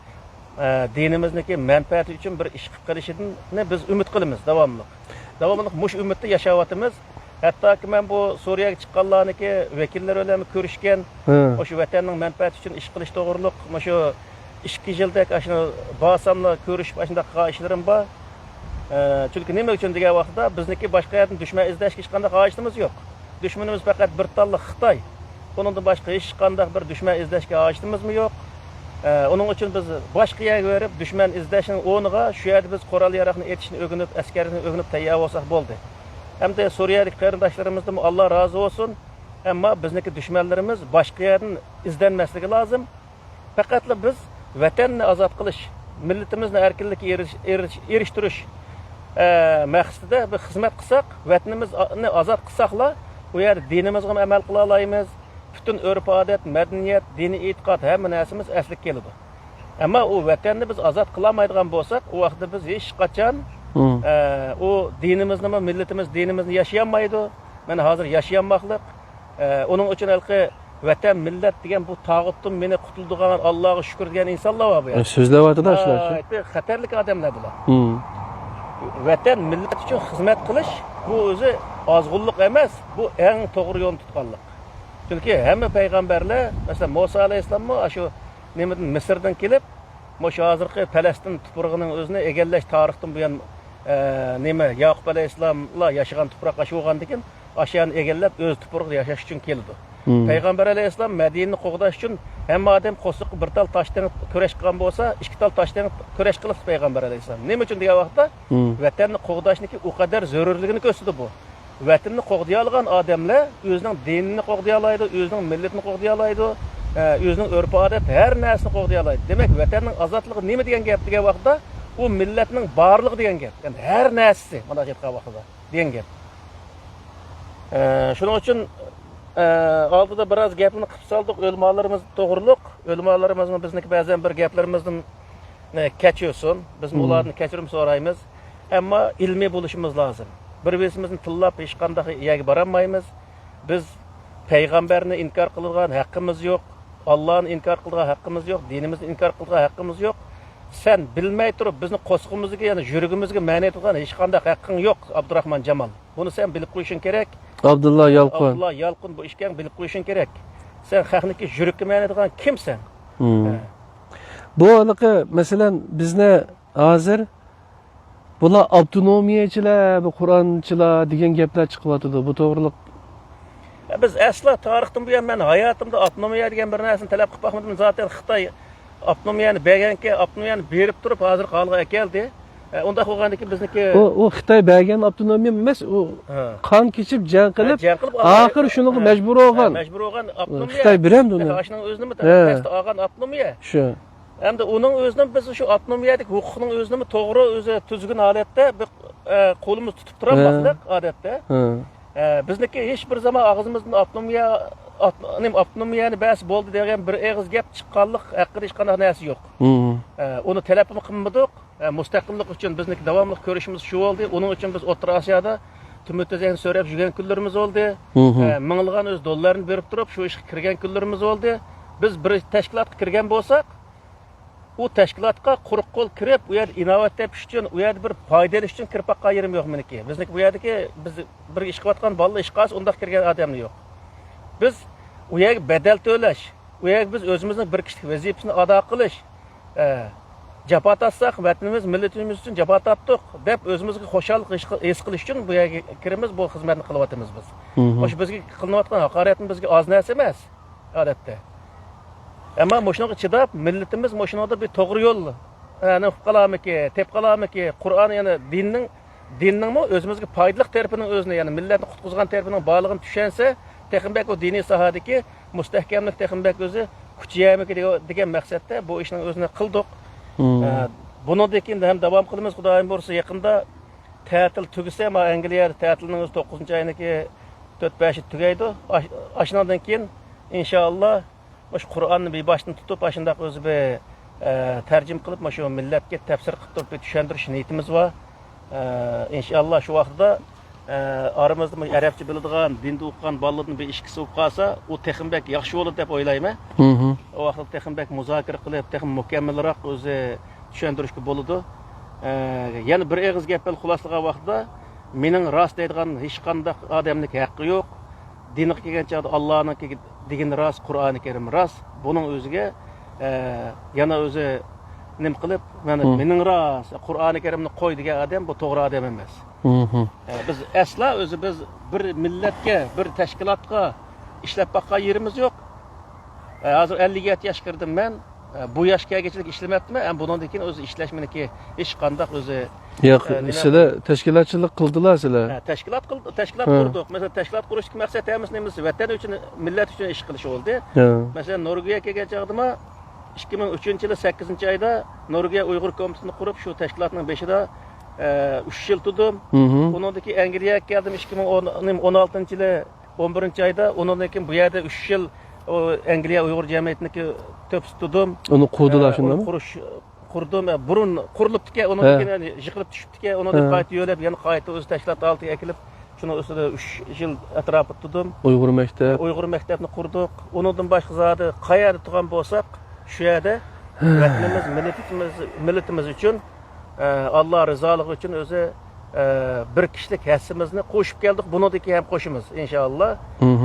dinimizniki manfaati uchun bir ish qilib qilishini biz umid qilamiz davomli. Davomli mush umidda yashayapmiz. Hattoki men bu Suriyaga chiqqanlarniki vakillar bilan ko'rishgan, o'sha vatanning manfaati uchun ish qilish to'g'riliq, shu 2 yildak ashuni bosamla ko'rishib ashunda qilgan ishlarim bor. Çünkü nima uchun degan vaqtda bizniki boshqa yerdan dushman izlashga hech qanday hojatimiz yo'q. Dushmanimiz faqat bir talla Xitoy. Bundan boshqa hech qanday bir dushman izlashga hojatimizmi yo'q. Onun uchun biz boshqa yerga berib dushman izlashning o'rniga shu yerda biz qurol yarog'ni etishni o'rganib, askarni o'rganib tayyor bo'lsak bo'ldi. Hamda Suriyalik qarindoshlarimizdan Alloh rozi bo'lsin. Ammo bizniki dushmanlarimiz boshqa yerdan izlanmasligi lozim. Faqat biz vatanni ozod qilish, millatimizni erkinlikka erishtirish maqsadida bir xizmat qilsak, vatanimizni ozod qilsakla, u yer dinimizga amal qila olamiz. Bütün örf-odat, madaniyat, diniy e'tiqod hamma narsamiz asliga keladi. Ama o vatanni biz azat qılamaydigan bo'lsak, o vaqtda biz hech qachon o dinimizni, millatimiz dinimizni yaşayamaydı. Mana hozir yaşayanmaqliq. Onun uchun halqi vatan millat degan bu tağutdan meni qutuldigan Allohga shukr degan insonlar bor bu yerda. So'zlayapti shular. Xatarlik odamlar bular. Vatan millat uchun xizmat qilish bu o'zi ozg'unlik emas, bu eng to'g'ri yo'l tutganlik. Chunki hamma payg'ambarlar, masalan Musa alayhissalom shu nimadan Misrdan kelib, shu hozirgi Falastin tuprog'ining o'zini egallash tarixdan buyon nima Yaqub alayhissalomlar yashagan tuproqqa shu bo'lgandan keyin ashani egallab o'z tuprog'ida yashash uchun keldi. Payg'ambar alayhissalom Madinani qo'g'dash uchun hamma odam qo'siq bir tal toshdan kurash qilgan bo'lsa, ikki tal toshdan kurash qilib payg'ambar alayhissalom. Nima uchun degan vaqtda vatanni qo'g'dashniki u qadar zarurligini ko'rsatdi bu. Vatanni qo'g'day olgan odamlar o'zining dinini qo'g'day oladi, o'zining millatini qo'g'day oladi, o'zining urf-odat har narsani qo'g'day oladi. Demak, vatanning ozotligi nima degan gap degan vaqtda u millatning borligi degan gap. Ya'ni har narsasi mana shu vaqtda degan gap. Shuning uchun oldida biroz gapni qilib soldik, o'lmalarimiz to'g'riliq, o'lmalarimizni bizniki ba'zan bir gaplarimizdan kechirsin, biz ularni kechirim so'raymiz, ammo ilmiy bo'lishimiz lozim. Bir-birimizni tillab hech qanday yerga borolmaymiz. Biz payg'ambarni inkor qilgan haqqimiz yo'q, Allohni inkor qilgan haqqimiz yo'q, dinimizni inkor qilgan haqqimiz yo'q. Sen bilmay turib bizni qo'sqimizga, ya'ni yuragimizga ma'ni etgan hech qanday haqqing yo'q, Abdurahmon Jamol. Buni sen bilib qo'yishing kerak. Abdullah Yalqun. Abdullah Yalqun bu ishga bilib qo'yishing kerak. Sen xalqniki yuragga ma'ni etgan kimsan? Bu haliqi masalan bizni hozir bular avtonomiyachilar, bu Qur'onchilar degan gaplar chiqyapti. Bu to'g'riliq. Biz asla tarixdan buyon men hayotimda avtonomiya degan bir narsani talab qilib baxmadim. Zaten Xitoy avtonomiyani berganki, avtonomiyani berib turib hozir qolgan keldi. Unda bo'lgandiki bizniki u Xitoy bergan avtonomiya emas, u qon kechib jang qilib, oxir shuni majbur bo'lgan. Majbur bo'lgan avtonomiya. Xitoy beradi uni. Ashning o'zini test olgan avtonomiya. Shu. Hamda uning o'zining biz shu avtonomiyadik huquqning o'zini to'g'ri o'zi tuzgan holatda qo'limiz tutib turamiz odatda. Bizniki hech bir zaman og'zimizdan avtonomiyani bas bo'ldi degan bir og'iz gap chiqqanlik haqida hech qanday narsa yo'q. Uni talab qilmadik. Mustaqillik uchun bizniki davomli ko'rishimiz shu bo'ldi. Uning uchun biz O'rta Osiyoda tumutazan so'rab yurgan kunlarimiz bo'ldi. Minglagan o'z dollarni berib turib shu ishga kirgan kunlarimiz bo'ldi. Biz bir tashkilotga kirgan bo'lsak, u tashkilotga quruq qo'l kirib, u yerda innovat tepish uchun, u yerda bir foydalanish uchun kirpaqqa yerim yo'q meniki. Bizniki bu yerdagi biz bir ish qilayotgan bolalar ishqas unda kirgan odamni yo'q. Biz u yerga badal to'lash, u yerga biz o'zimizning bir kishilik vazifasini ado qilish, jafo tortsak, vatanimiz, millatimiz uchun jafo tortdik deb o'zimizga xo'shalik his qilish uchun bu yerga kirimiz, bu xizmatni qilyapmiz biz. Xo'sh, bizga qilinayotgan haqoratni bizga oz narsa emas, odatda. Ama moşnoga chidab, millatimiz moşnoda bir to'g'ri yo'l, ana qalamiki, tep qalamiki, Qur'on yana dinning o'zimizga foydali tarafini o'zini, ya'ni millatni qutqizgan tarafining borlig'ini tushunsa, texmbek o diniy sohadagi mustahkamlik texmbek o'zi kuchayamiki degan maqsadda bu ishni o'zini qildik. Bundan keyin ham davom qilamiz, Xudoyim bo'lsa, yaqinda ta'til tugasa, ma Angliyada ta'tilning o'zi 9-oyiniki 4-5 tugaydi. Ashundan keyin inshaalloh Şu Qur'onni beboshdan tutib, shunday o'zi bir tarjim qilib, shu millatga tafsir qilib turib tushundirish niyatimiz bor. Inshaalloh shu vaqtda aramizda arabcha biladigan, dinni o'qigan bolalarning bir ishkisi bo'lib qolsa, u texmbek yaxshi bo'ladi deb o'ylayman. O vaqtda texmbek muzokara qilib, texm mukammalroq o'zi tushuntirishga bo'ladi. Yana bir og'iz gap bilan xuloslagan vaqtda mening rost deydigan hech qanday odamning haqqi yo'q. Dinga kelgan chog'da Allohning degan rost, Qur'oni Karim rost. Buning o'ziga yana o'zi nim qilib, mana mening rost, Qur'oni Karimni qo'y degan odam bu to'g'ri odam emas. Biz asla o'zi biz bir millatga, bir tashkilotga ishlab boqqan yerimiz yo'q. Hozir 57 yosh kirdim men. Bu yoshgachalik ishlamayapman. Bundan keyin o'zi ishlash meniki hech qanday o'zi yo'q. Sizlar tashkilotchilik qildilar sizlar. Tashkilot qurdik. Masalan, tashkilot qurishning maqsadi hammasimiz vatan uchun, millat uchun ish qilish bo'ldi. Masalan, Norvegiya kelgan chog'da 2003-yil 8-oyda Norvegiya Uyg'ur komitetini qurib, shu tashkilotning beshida 3 yil turdim. Undan keyin Angliyaga keldim 2016-yil 11-oyda. Undan keyin bu yerda 3 yil o Angliya Uyg'ur jamiyatniki to'p tutdim. Uni qurdilar shundami? Qurdim. Burun qurilibdi-ki, uni yiqilib tushibdi-ki, uni qayta yo'lab, yana qayta o'z tashlat oltiga kelib, shuni ustida 3 yil atrofida tutdim. Uyg'ur maktabini qurdik. Undan boshqa zodi qayerda turgan bo'lsak, shu yerda vatanimiz, millatimiz uchun Alloh rizoligi uchun o'zi bir kishilik hassimizni qo'shib keldik. Buniki ham qo'shimiz inshaalloh.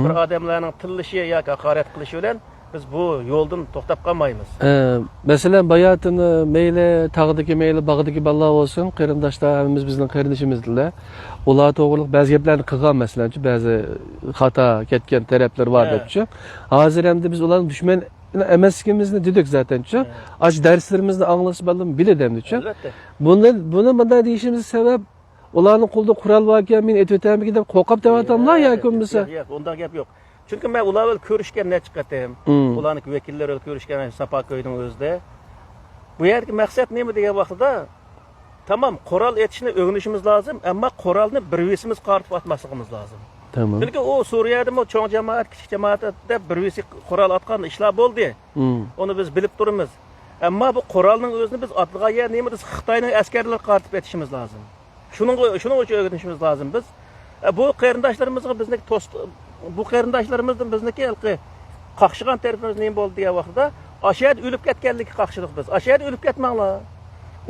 Bir odamlarning tillishi yoki haqorat qilishi bilan biz bu yo'ldan to'xtab qolmaymiz. Masalan, bayatini meyli tağdaki meyli bağdaki balla olsun, qarindoshlarimiz bizning qarindishimizlar. Ular to'g'riliq ba'zi gaplarni qilgan, masalan, ba'zi xato ketgan taraflar bor debchi. Hozir endi biz ularning dushman emasligimizni dedik zaten-chi. Aç derslerimizni anglashib bildim, biledimchi. Buni bunday deyishimiz sabab ularning qo'lida qurol bor ekan, men aytayotganimga deb qo'rqib devatamlar yoki bo'lmasa. Yo'q, unday gap yo'q. Çünkü ben ular bilan ko'rishgan necha qatim, ularning vakillari bilan ko'rishgan Sapakoyning o'zida. Bu yerga maqsad nima degan vaqtida, tamam, qurol etishni o'rganishimiz lozim, ammo qurolni birvisimiz qartib atmasligimiz lozim. Tamam. Chunki o Suriyada mo cho'ng jamoat, kichik jamoat deb birvisi qurol atgan ishlar bo'ldi. Uni biz bilib turibmiz. Ammo bu qurolning o'zini biz atgan yer nima desa Xitoyning askarlari qartib etishimiz lozim. Shuning uchun o'rganishimiz lozim biz. Bu qarindoshlarımızga bizniki bu qarindoshlarımızdan bizniki qaqshigan tarafimiz nima bo'ldi degan vaqtda ashad o'lib ketganligi qaqshilik biz. Ashad o'lib ketmanglar.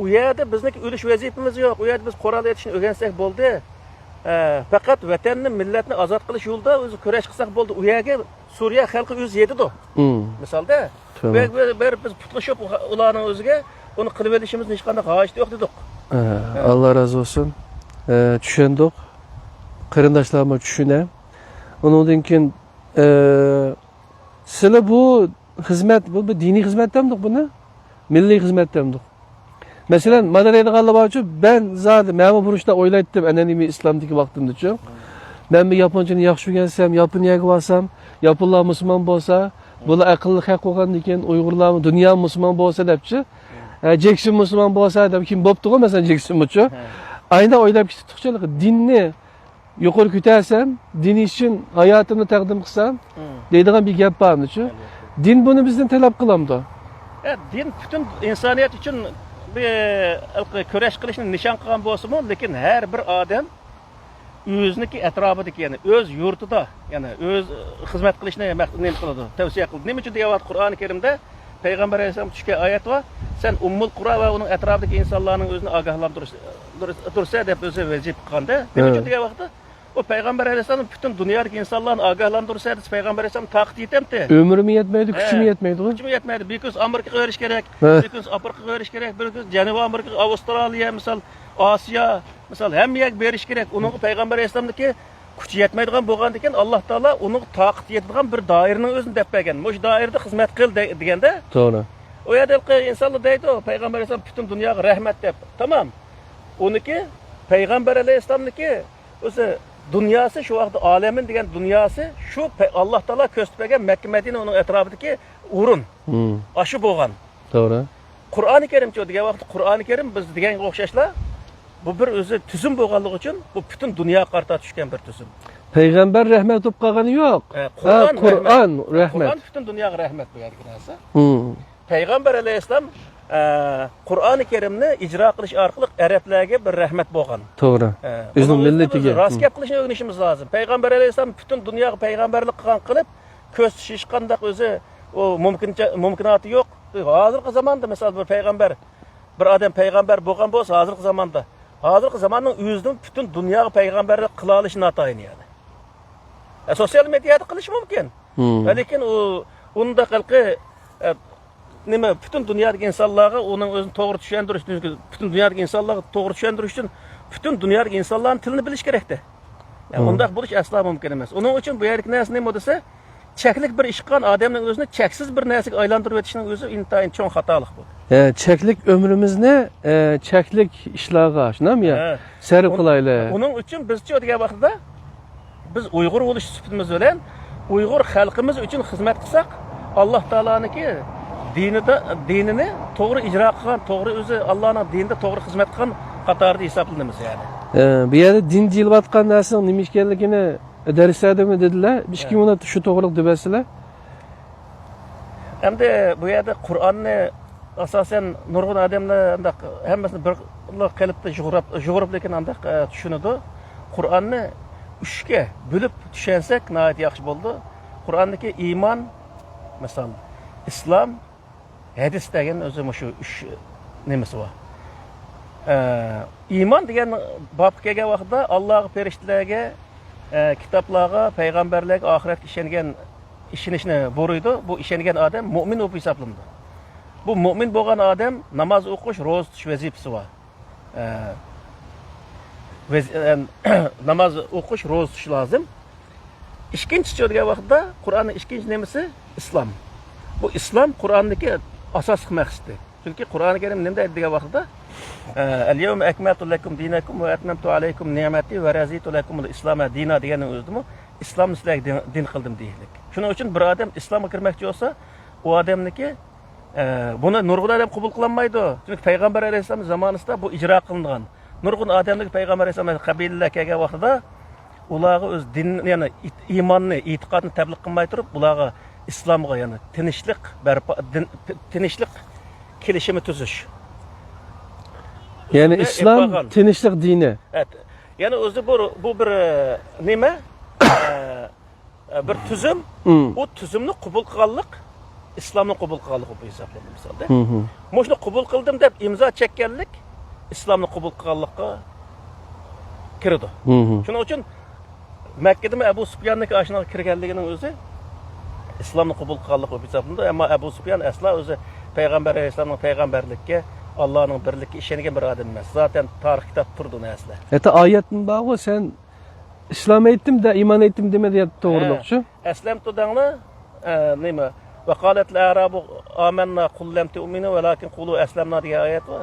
U yerda bizniki o'lish vazifamiz yo'q. U yerda biz qurol etishni o'rgansak bo'ldi. Faqat vatanni, millatni ozod qilish yo'lida o'zi kurash qilsak bo'ldi. U yerga Suriya xalqi o'zi yetdi. Misolda biz putlashib ularning o'ziga uni qilib olishimiz hech qanday hojat yo'q dedik. Allah razı olsun. Tushundik. Qarindoshlarimiz tushunadi. Undan keyin sizlar bu xizmat, bu diniy xizmatdamdiq buni? Milliy xizmatdamdiq. Masalan, madaniyatga borchi ben zaten men burishda o'ylaydim an'anaviy islomdagi vaqtimda-chi. Men bu yaponchani yaxshi o'rgansam, Yaponiyaga borsam, yaponlar musulmon bo'lsa, bular aqlli xalq bo'lgandan keyin Uyg'urlar dunyo musulmon bo'lsa debchi. Jackson musulmon bo'lsa deb kim bo'pti-ku, masalan Jackson-chi. Aynan o'ylab ketdik-chi, dinni yuqori ko'tarsam, din uchun hayotimni taqdim qilsam, deydigan bir gap bormi-chi? Din buni bizdan talab qilamdi. Din butun insoniyat uchun bir kurash qilishni nishon qilgan bo'lsa-mu, lekin har bir odam o'ziniki atrofidagi, ya'ni o'z yurtida, ya'ni o'z xizmat qilishni nima qiladi? Tavsiya qildi. Nima uchun deyapti Qur'oni Karimda? Payg'ambar alayhisalom tushgan oyat va sen ummul qura va uning atrofidagi insonlarning o'zini ogohlantirsa deb o'zi vazif qilganda, nima uchun degan vaqtda o Payg'ambar alayhisalom butun dunyodagi insonlarni ogohlantirsa, Payg'ambar alayhisalom taqat yetamdi. Ömrüm yetmeydi, kuchim yetmeydi. Kuchim yetmeydi. Bir kuz Amerikaga verish kerak, bir kuz Afrikaga verish kerak, bir kuz Janubiy Amerika, Avstraliya, misal Osiyo, misal hammaga berish kerak. Uning Payg'ambar alayhisalomniki kuchi yetmaydigan bo'lgandan keyin Alloh taolo uning taqat yetadigan bir doiraning o'zini deb bergan. Mush doirada xizmat qil deganda. To'g'ri. O yerda insonlar deydi, Payg'ambar alayhisalom butun dunyoga rahmat deb. Tamam. Uniki Payg'ambar alayhisalomniki o'zi dunyosi shu vaqtda olamin degan dunyosi shu Alloh taolo ko'rsatgan Makka Madina uning atrofidagi o'rin. Aşı bo'lgan. To'g'ri. Qur'oni Karimchi degan vaqtda Qur'oni Karim biz deganga o'xshashlar bu bir o'zi tuzum bo'lganligi uchun bu butun dunyo qarta tushgan bir tuzum. Payg'ambar rahmat deb qolgani yo'q. Qur'on rahmat. Qur'on butun dunyoga rahmat bu yerga narsa. Payg'ambar alayhisalom Qur'oni Karimni ijro qilish orqali arablarga bir rahmat bo'lgan. To'g'ri. O'zining millatiga rost gap qilishni o'rganishimiz lozim. Payg'ambar alayhisalom butun dunyoga payg'ambarlik qilgan qilib, ko'z hech qanday o'zi o mumkinati yo'q. Hozirgi zamonda misol bir payg'ambar, bir odam payg'ambar bo'lgan bo'lsa, hozirgi zamonning o'zidan butun dunyoga payg'ambarlik qila olishi notayin yani. Sosyal medyada qilish mumkin. Lekin unda xalqi nima butun dunyodagi insonlarga uning o'zini to'g'ri tushuntirish, butun dunyodagi insonlarga to'g'ri tushuntirish uchun butun dunyodagi insonlarning tilini bilish kerakda. Yani undaq bo'lish aslo mumkin emas. Uning uchun bu yerlik narsa nima desa, cheklik bir ish qilgan odamning o'zini cheksiz bir narsaga aylantirib o'tishning o'zi intayin cho'ng xatolik bu. Cheklik ömrümüzni cheklik ishlarga, shunami ya? Sarf qilaylik. Uning uchun bizchi degan vaqtda biz Uyg'ur bo'lish sifatimiz bilan Uyg'ur xalqimiz uchun xizmat qilsak, Alloh taoloniki dinini to'g'ri ijro qilgan, to'g'ri o'zi Allohning dinida to'g'ri xizmat qilgan qatorida hisoblanamiz yani. Bu yerda din deyilayotgan narsaning nima ekanligini darslarda dedilar. Hech kim uni shu to'g'rilik debasizlar. Endi bu yerda Qur'onni asosan nurg'un odamlar undaq hammasini bir qilibdi jug'urib lekin undaq tushunadi. Qur'onni 3 ga bo'lib tushunsak nihoyat yaxshi bo'ldi. Qur'ondagi iymon, misol, islom, hadis degan o'zi shu 3 nimasi bor. Iymon degan bobga kelgan vaqtda Alloh ferishtalarga, kitoblarga, payg'ambarlarga, oxiratga ishonishni buyurdi. Bu ishongan odam mu'min bo'lib hisoblanadi. Bu mu'min bo'lgan odam namoz o'qish, ro'za tutish vazifasi bor. Namoz o'qish, ro'za tutish lozim. Ikkinchisi degan vaqtda Qur'onning ikkinchi nimasi islom. Bu islom Qur'ondagi asosiy maqsadi. Chunki Qur'oni Karim nima deydi degan vaqtda "Al-yawma akmaltu lakum dinakum va atmamtu alaykum ni'mati va raditu lakum al-islama dina" degan o'zimi islomni sizlarga din qildim deylik. Shuning uchun bir odam islomga kirmoqchi bo'lsa, u odamniki buni nurg'un odam qabul qilolmaydi. Chunki payg'ambar alayhisalom zamonida bu ijro qilingan. Nurg'un odamlik payg'ambar alayhisalom qabilalar kelgan vaqtida ularga o'z din, ya'ni iymonni, e'tiqodni tabliq qilmay turib, ularga islomga, ya'ni tinchlik kelishimi tuzish. Ya'ni islom tinchlik dini. Evet. Yani o'zi bu bir nima? Bir tuzum. O tuzumni qabul qilganlik islomni qabul qilganlik bu hisoblanadi misolda. Shuni qabul qildim deb imzo chekkanlik islomni qabul qilganlikqa kirdi. Shuning uchun Makkada Abu Sufyonniki ashnaga kirganligining o'zi islomni qabul qilganlik bu hisoblanadi. Ammo Abu Sufyon asla o'zi payg'ambar alayhisolamning payg'ambarlikka, Allohning birligiga ishongan bir odam emas. Zaten tarix kitob turdi narsa. Ata oyatning bog'i sen islom aytdim da iymon aytdim dema deyapti, to'g'rilik shu. Aslamtu dangni nima? Va qalat al-arabu amanna qul lam tu'minu walakin qulu aslamna degan oyat bor.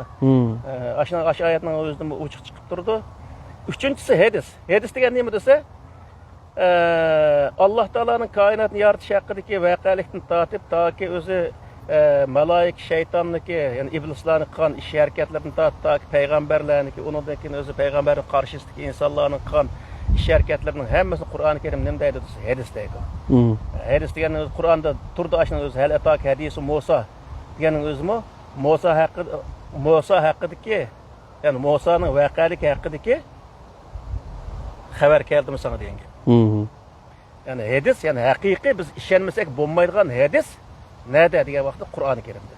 Ashna oyatning o'zidan ochiq chiqib turdi. Uchinchisi hadis. Hadis degan nima desa, Alloh taolaning koinotni yaratish haqidagi voqelikdan tortib toki o'zi malaik shaytonniki, ya'ni iblislarning qilgan ish harakatlardan tortib payg'ambarlarniki, undan keyin o'zi payg'ambarning qarshisidagi insonlarning qilgan ish harakatlarining hammasini Qur'oni Karim nima deydi desa, hadis deydi. Hadis deganning o'zi Qur'onda turdi, ashna o'zi hal atok hadisi Musa deganning o'zimi Musa haqidagi, ya'ni Musaning voqealigi haqidagi xabar keldi sana degan. Yani hadis, yani haqiqiy biz ishonmasak bo'lmaydigan hadis nada degan vaqtda Qur'oni Karimda.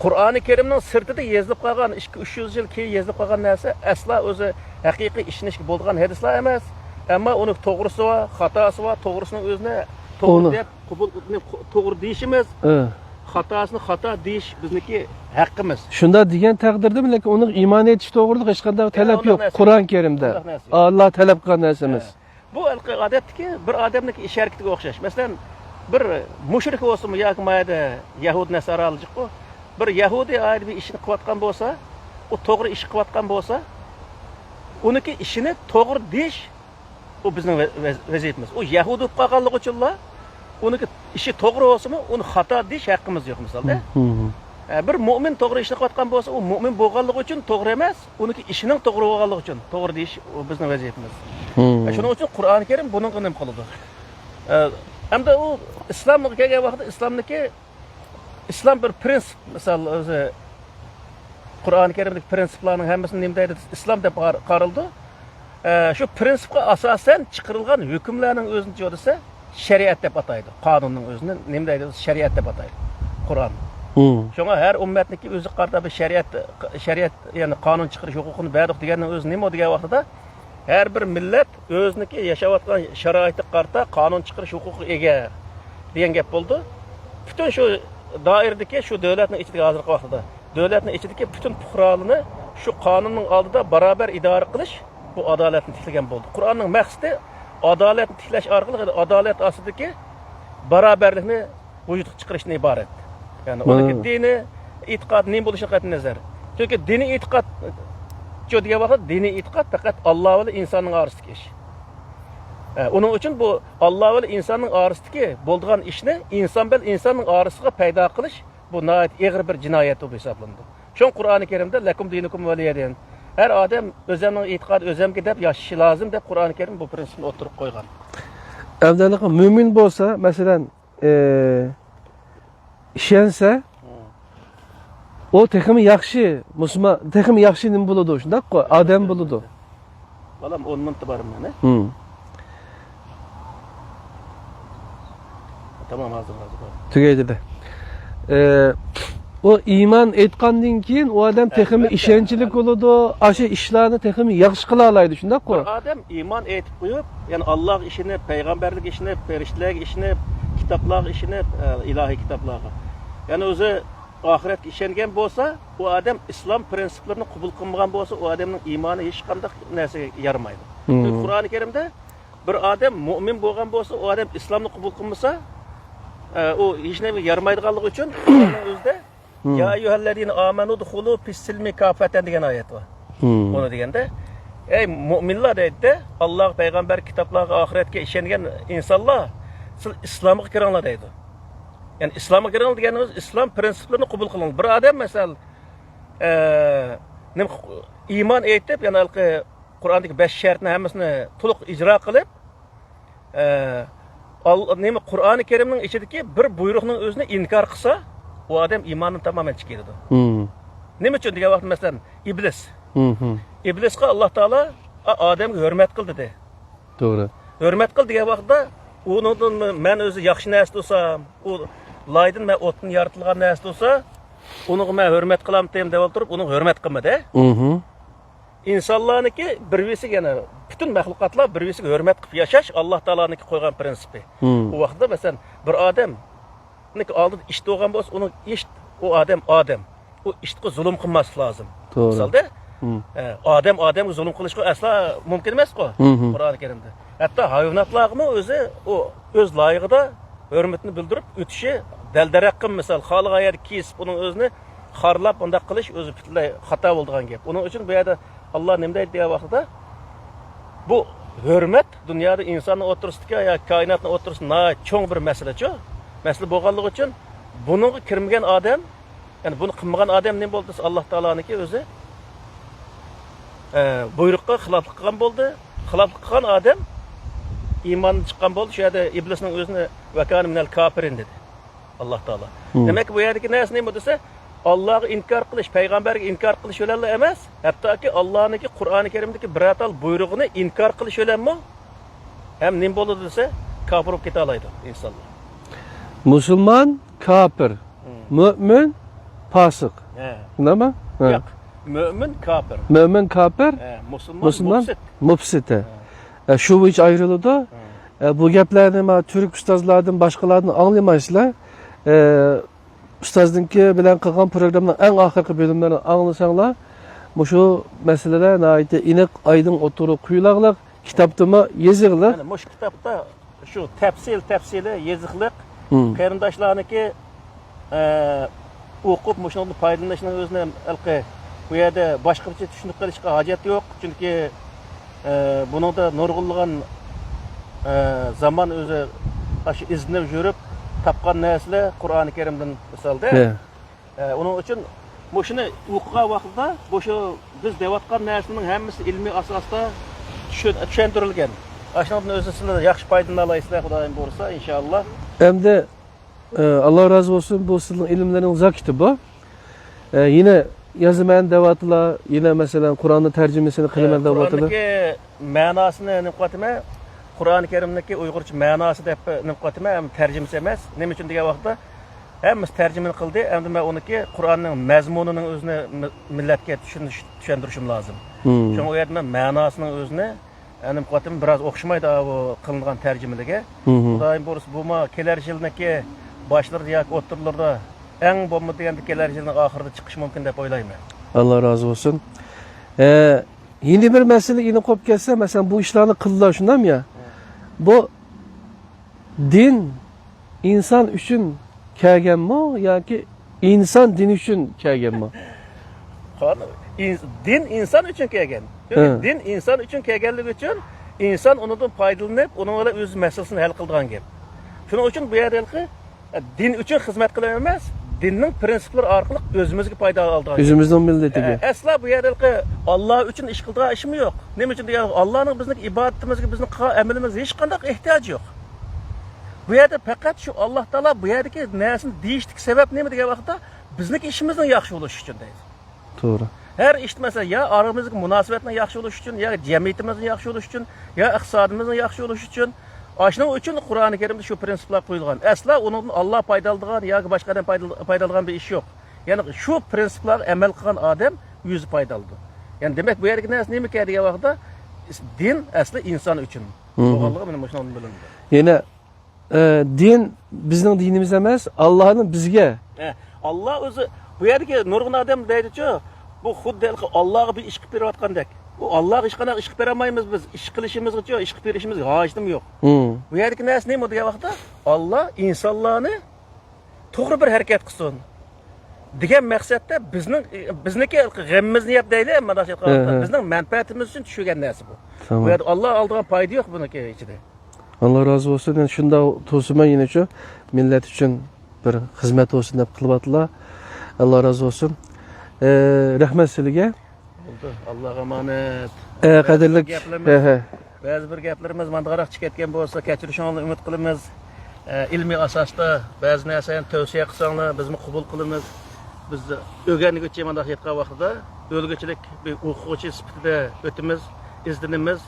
Qur'oni Karimning sirtida yozilib qolgan 200-300 yil keyin yozilib qolgan narsa asla o'zi haqiqiy ishonishga bo'lgan hadislar emas. Ammo uni to'g'risi va xatosi va to'g'risini o'zini to'g'ri deb qabul to'g'ri deyishimiz, xatosini xato deyish bizniki haqqimiz. Shunda degan taqdirda lekin uni iymon etish to'g'riliq hech qanday talab yo'q Qur'on Karimda. Alloh talab qilgan narsamiz. Bu odatdagi bir odamniki ish harakatiga o'xshash. Masalan, bir mushrik bo'lsin yoki mayda yahud nasaraljiqo, bir yahudi ayri bir ishni qilayotgan bo'lsa, u to'g'ri ish qilayotgan bo'lsa, uniki ishini to'g'ri deyish u bizning vazifamiz. U yahudi bo'lib qolganligi uchunlar uniki ishi to'g'ri bo'lsa-mi, uni xato deyish haqqimiz yo'q misolda. Bir mu'min to'g'ri ishni qilayotgan bo'lsa, u mu'min bo'lganligi uchun to'g'ri emas, uniki ishining to'g'ri bo'lganligi uchun to'g'ri deyish u bizning vazifamiz. Shuning uchun Qur'oni Karim buning qilib qoladi. Hamda u islomga kelgan vaqtda islom bir prinsip, misol o'zi Qur'oni Karimdagi prinsiplarning hammasini nima deydi? Islom deb qaraldi. Shu prinsipga asosan chiqarilgan hukmlarning o'zini jo'disa shariat deb ataydi. Qonunning o'zini nima deydi? Shariat deb ataydi. Qur'on. Shunga har ummatniki o'zi qarta bir shariat, ya'ni qonun chiqarish huquqini berdik deganning o'zi nima degan vaqtida har bir millat o'ziniki yashayotgan sharoitga qarta qonun chiqarish huquqiga ega degan gap bo'ldi. Butun shu doiradagi shu davlatning ichidagi hozirgi vaqtida davlatning ichidagi butun fuqarolarni shu qonunning oldida barobar idora qilish bu adolatni tiklagan bo'ldi. Qur'onning maqsadi adolatni tiklash orqali adolat ostidagi barobarlikni vujudga chiqarishdan iborat. Yani onaki dini, e'tiqod nima bo'lishiga qat'iy nazar. Chunki diniy e'tiqod degan vaqt diniy e'tiqod faqat Alloh va insonning orasidagi ish. Uning uchun bu Alloh va insonning orasidagi bo'lgan ishni inson bilan insonning orasiga paydo qilish bu nihoyat og'ir bir jinoyat deb hisoblanadi. Shu Qur'oni Karimda lakum dinukum valiyadin. Har odam o'zining e'tiqodi o'zimga deb yashashi lozim deb Qur'oni Karim bu prinsipni o'tirib qo'ygan. Avvaliga mu'min bo'lsa, masalan, işense o tekimi yaxshi, musulmon tekimi yaxshi nim bo'ladi, shundaq-ku, odam bo'ladi. Balam 10 minut barım mene. Tamam, hazır. Tugaydi de. O iman etkandan keyin o adam tekimi işençilik oladu, aşı işlerini tekimi yaxshi qila oladi, shundaq-ku. Adam iman etip qo'yib, yani Allah işini, peygamberlik işini, periştelik işini, kitaplar işini, ilahi kitaplarga. Yani o'zi ahiret işengen bo'lsa, o adam İslam prensiplerini qabul qilmagan bo'lsa, o adamning iymoni hech qanday narsaga yaramaydi. Qur'oni Karimda bir adam mu'min bo'lgan bo'lsa, o adam İslamni qabul qilmasa, o hech nima yaramaydiganligi uchun Qur'onning o'zida ya ayyuhallazina amanu dukhulu fis-silmi kafatan degan oyat bor. Onu deganda, ey mu'minlar deydi, Allah peygamber kitaplarga, ahiretga ishongan insonlar, siz islomga kiringlar deydi. Yani İslam'a girelim deganimiz İslam prensiplerini qabul qiling. Bir adam mesela iman etib, yani Qur'ondagi 5 shartni hammasini to'liq ijro qilib, Qur'oni Karimning ichidagi bir buyruqning o'zini inkor qilsa, o adam iymonidan tamoman chiqib ketadi. Nima uchun degan vaqt masalan iblis. Iblisga Alloh taolo odamga hurmat qildi dedi. To'g'ri. Hurmat qil degan vaqtda undan men o'zi yaxshi narsa bo'lsam, u laydan men o'tdan yaratilgan narsa bo'lsa, uniga men hurmat qilaman deb o'tirib, uni hurmat qilmadi. İnsanlarniki bir-birisiga, yana bütün mahluqotlar bir-birisiga hurmat qilib yashash Alloh taoloning qo'ygan prinsipi. U vaqtda masalan bir odam oldida ish bo'lgan bo'lsa, uni ish o odam. U ishga zulm qilmaslik lozim. Misolda odamga zulm qilishga asla mumkin emas-ku Qur'oni Karimda. Hatto hayvonotlarga o'zi o o'z loyig'ida hurmatni bildirib o'tishi daldaraqim misol xoliq ayar kesib uning o'zini xorlab undaq qilish o'zi butunlay xato bo'lgan gap. Uning uchun bu yerda Alloh nima deydi degan vaqtda bu hurmat dunyoda insonning o'tirishiga yo koinotning o'tirishiga cho'ng bir masala-ku. Masala bo'lganligi uchun buningga kirmagan odam, ya'ni buni qilmagan odam nima bo'ldi? Alloh taoloniki o'zi buyruqqa xiloflik qilgan bo'ldi. Xiloflik qilgan odam iymon chiqqan bo'ldi. Shu yerda iblisning o'zini vakana minal kafirin dedi Alloh taolo. Demak bu yerdagi narsa nima desa, Allah'ı inkar qilish, peygamberga inkar qilish bilan emas, hattoki Allohniki Qur'oni Karimdagi birato'l buyrug'ini inkar qilish bilanmi ham nima bo'ladi desa, kafir bo'lib keta oladi insonlar. Musulmon kafir, mu'min fasik. Nima? Yo'q. Mu'min kafir. Mu'min kafir, musulmon mufsid. Shu hiç ayrıldı. Bu gaplarni men Türk ustozlardan boshqalardan anglamaysizlar. Ustozniki bilan qilgan programning eng oxirgi bölümlerini anglasanglar, shu masalalar nihoyatda aniq, oydin o'tirib quyuloqliq kitobdami yezig'liq. Mana shu kitobda shu tafsili yeziqliq qarindoshlarniki o'qib shundan foydalanishning o'zini bu yerda boshqacha tushunib qilishga hojat yo'q, chunki buningda nurg'unlagan zaman o'zi shu izlab yurib tapqan narsalar Qur'oni Karimdan misolda. Uning uchun shuni o'qigan vaqtda shu biz deyotgan narsaning hammasi ilmiy asosda tushuntirilgan. Ashundan o'zi sizlar yaxshi foydalana olasizlar, Xudoyim bo'lsa, inshaalloh. Endi Alloh rozi bo'lsin, bu sizning ilmlaringiz zakiti bu. Yine yazıman devatlar, yine mesela Kur'an'ın tercümesini kılıman devatlar. Kur'an'daki manasını ne katma? Qur'oni Karimdagi Uyg'urcha ma'nosi deb nimqotma ham terjimasi emas. Nima uchun degan vaqtda hammasi terjima qildi. Endi men uniki Qur'onning mazmunining o'zini millatga tushuntirishim lozim. Shuning u yerda ma'nosining o'zini nimqotma biroz o'xshamaydi bu qilingan terjimalarga. Xudoyim bo'lsa, bu kelar yilniki boshlarda yoki o'tirlarda eng bo'lmadi deganda kelar yilning oxirida chiqish mumkin deb o'ylayman. Alloh rozi bo'lsin. Yeni bir mesele yine kop gelse, mesela bu işlerini kıldılar şundan ya. Bu din insan üçün kelgen mi, ya ki insan din üçün kelgen mi? Din insan üçün kelgen. Din insan üçün kelgenlik üçün insan ondan faydalanıp, onunla öz meselesini hal kıldıran gap. Şunun üçün bu yerdə din üçün hizmet kılan emas, dinning prinsipleri arqali özümüzge fayda aldığan. Özümüzden milletiga. Asla bu yerdə Allah üçün iş qıldığı işim yo'q. Nima üçün degan Allah'ın bizning ibodatimizga, bizning amelimizga hech qanday ehtiyoj yo'q. Bu yerda faqat shu Alloh taolo bu yerdagi narsani deyishlik sabab nima degan vaqtda bizning ishimizning yaxshi bo'lishi uchun deydi. To'g'ri. Her iş mesela ya aramızdaki münasebetinin yaxshi bo'lishi uchun, ya cemiyetimizin yaxshi bo'lishi uchun, ya iqtisodimizning yaxshi bo'lishi uchun, shuning uchun Qur'oni Karimda shu prinsiplar qo'yilgan. Asla undan Alloh foydalanadigan yoki boshqadan foydalanadigan bir ish yo'q. Ya'ni shu prinsiplar amal qilgan odam yüzü foydalanadi. Ya'ni demak bu yerga narsa nima kerak degan vaqtda din asli inson uchun. To'g'riliqi mana shundan bilindi. Yine din bizning dinimiz emas, Allohning bizga. Allah o'zi bu yerga nurg'un odam deydi-ku, bu xuddi Allohga bir ish qilib berayotgandek. Bu Allohga hech qanaqa ish qilib beramaymiz biz. Ish qilishimizga, ish qilib berishimizga hojim yo'q. Bu yerga narsa nima degan vaqtda Alloh insonlarni to'g'ri bir harakat qilsin degan maqsadda bizniki g'amimizni yeb deyli, mana shu bizning manfaatimiz uchun tushgan narsa bu. Bu yerda Alloh oldigan foyda yo'q buniki ichida. Allah razı olsun. Yani şunda to'sima yine şu millet için bir hizmet olsun deb qilibdilar. Allah razı olsun. Rahmet sizlarga. Alloh emanet. Qadrlik. Ba'zi bir gaplarimiz mandag'aroq chiqib ketgan bo'lsa, kechirishinglarni umid qilamiz. Ilmiy asosda ba'zi narsani tavsiya qilsanglar, bizni qabul qilamiz. Biz o'rganguncha mandaq yetgan vaqtda o'rguvchilik bir o'quvchi sifatida o'timiz, izlanimiz.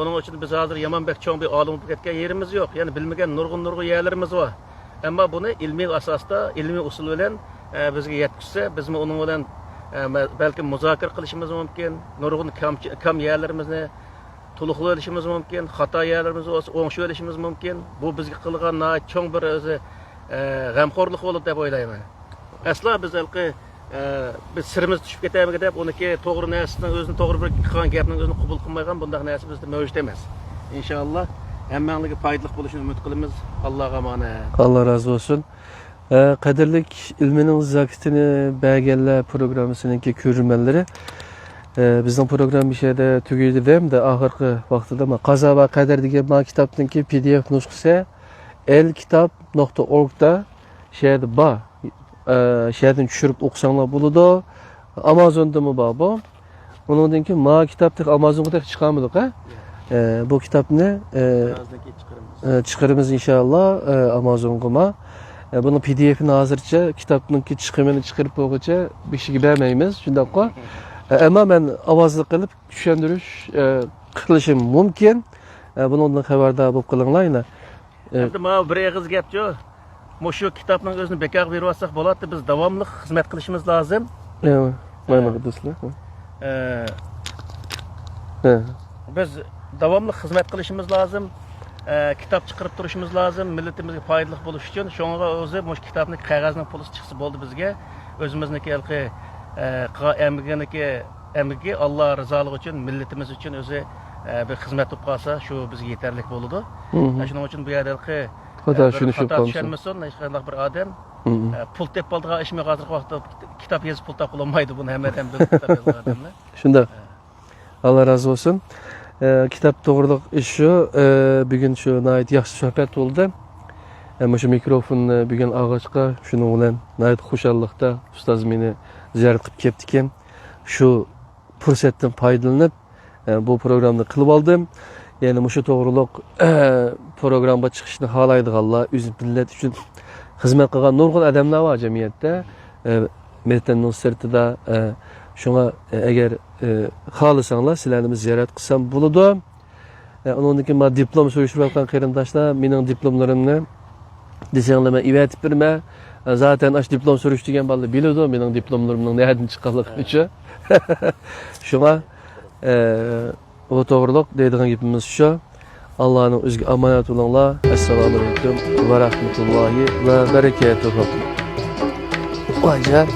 Onun için biz hozir Yamanbek cho'ng bir olim bo'lib ketgan yerimiz yo'q. Ya'ni bilmagan nurg'un yerlarimiz var. Ammo buni ilmiy asosda, ilmiy usul bilan bizga yetkazsa, biz onun bilan belki muzokara qilishimiz mumkin. Nurg'un kam yerlarimizni to'liqlab olishimiz mumkin. Xato yerlarimiz bo'lsa, o'ngshib olishimiz mumkin. Bu bizga qilgan cho'ng bir o'zi g'amxo'rlik bo'ladi deb o'ylayman. Asla biz biz sirimiz tushib ketamiz deb uniki to'g'ri narsani o'zini to'g'ri bir qilgan gapning o'zini qabul qilmagan bunday narsa bizda mavjud emas. Inshaalloh hammalarga foydali bo'lishini umid qilamiz. Allohga emanet. Allah razı olsun. Qadrlik ilminin zakitini belgeler programısınınki görünmeleri bizning program bir şeyde tugaydi dem de ahirgi vaqtida qazo va qadar degan ma kitobninki PDF nusxasi elkitob.org da şeyde ba şeyden tushirib o'qisanglar bo'ladi. Amazonda mı bu? Onundan ki ma kitobdek Amazonda chiqamidi ha? Bu kitobni chiqaramiz inshaalloh Amazonga ma. Bunun PDF'ini hozircha kitobninki chiqimini chiqarib qo'yguncha bir şeyga bermaymiz, shundaqqa. Ama men ovozli qilib tushuntirish qilishim mumkin. Bundan xabardor bo'lib qolinglar. Endi mana bir og'iz gapchi. Shu kitobning o'zini bekor berib olsak bo'ladi, biz davomli xizmat qilishimiz lozim. Mana do'stlar. Biz davomli xizmat qilishimiz lozim. Kitob chiqarib turishimiz lozim, millatimizga foydali bo'lish uchun. Shunga o'zi bu kitobning qog'ozning puli chiqsa bo'ldi bizga. O'zimizniki emgi Allah rızalıq uchun, milletimiz uchun o'zi bir xizmat qilib qolsa, shu bizga yetarli bo'ladi. Shuning uchun bu yerda Xudo shuni shu qilsin. Hech qanday bir odam pul tep oldigan ishmi hozirgi vaqtda kitob yozib pul topib olmaydi, buni hammadan bilib turadigan odamlar. Shunda Allah razı olsun. Kitap to'g'riliq ish shu. Bugun shu nayt yaxshi suhbat bo'ldi. Shu mikrofonni bugun og'achqa shuning bilan nayt xushalliqda ustoz meni ziyorat qilib ketdi ekan. Shu fursatdan foydalanib bu programni qilib oldim. Yani shu to'g'riliq programga chiqishni xohlaydiganlar, o'z millat uchun xizmat qilgan nurg'un odamlar bor jamiyatda. Millatning sirtida shunga agar xohlasanglar sizlarni ziyorat qilsam bo'ladi. Ondan keyin men diplom so'rashayotgan qarindoshlar, mening diplomlarimni desanglar men ivatib berma. Zaten aş diplom so'rash degan ballar biladi, mening diplomlarimning nereden chiqqanligini uchun. Shunga o to'g'riliq deydigan gapimiz shu. Allohning o'ziga omonat bo'linglar. Assalomu alaykum va rahmatullohi va barakatuh. Vajab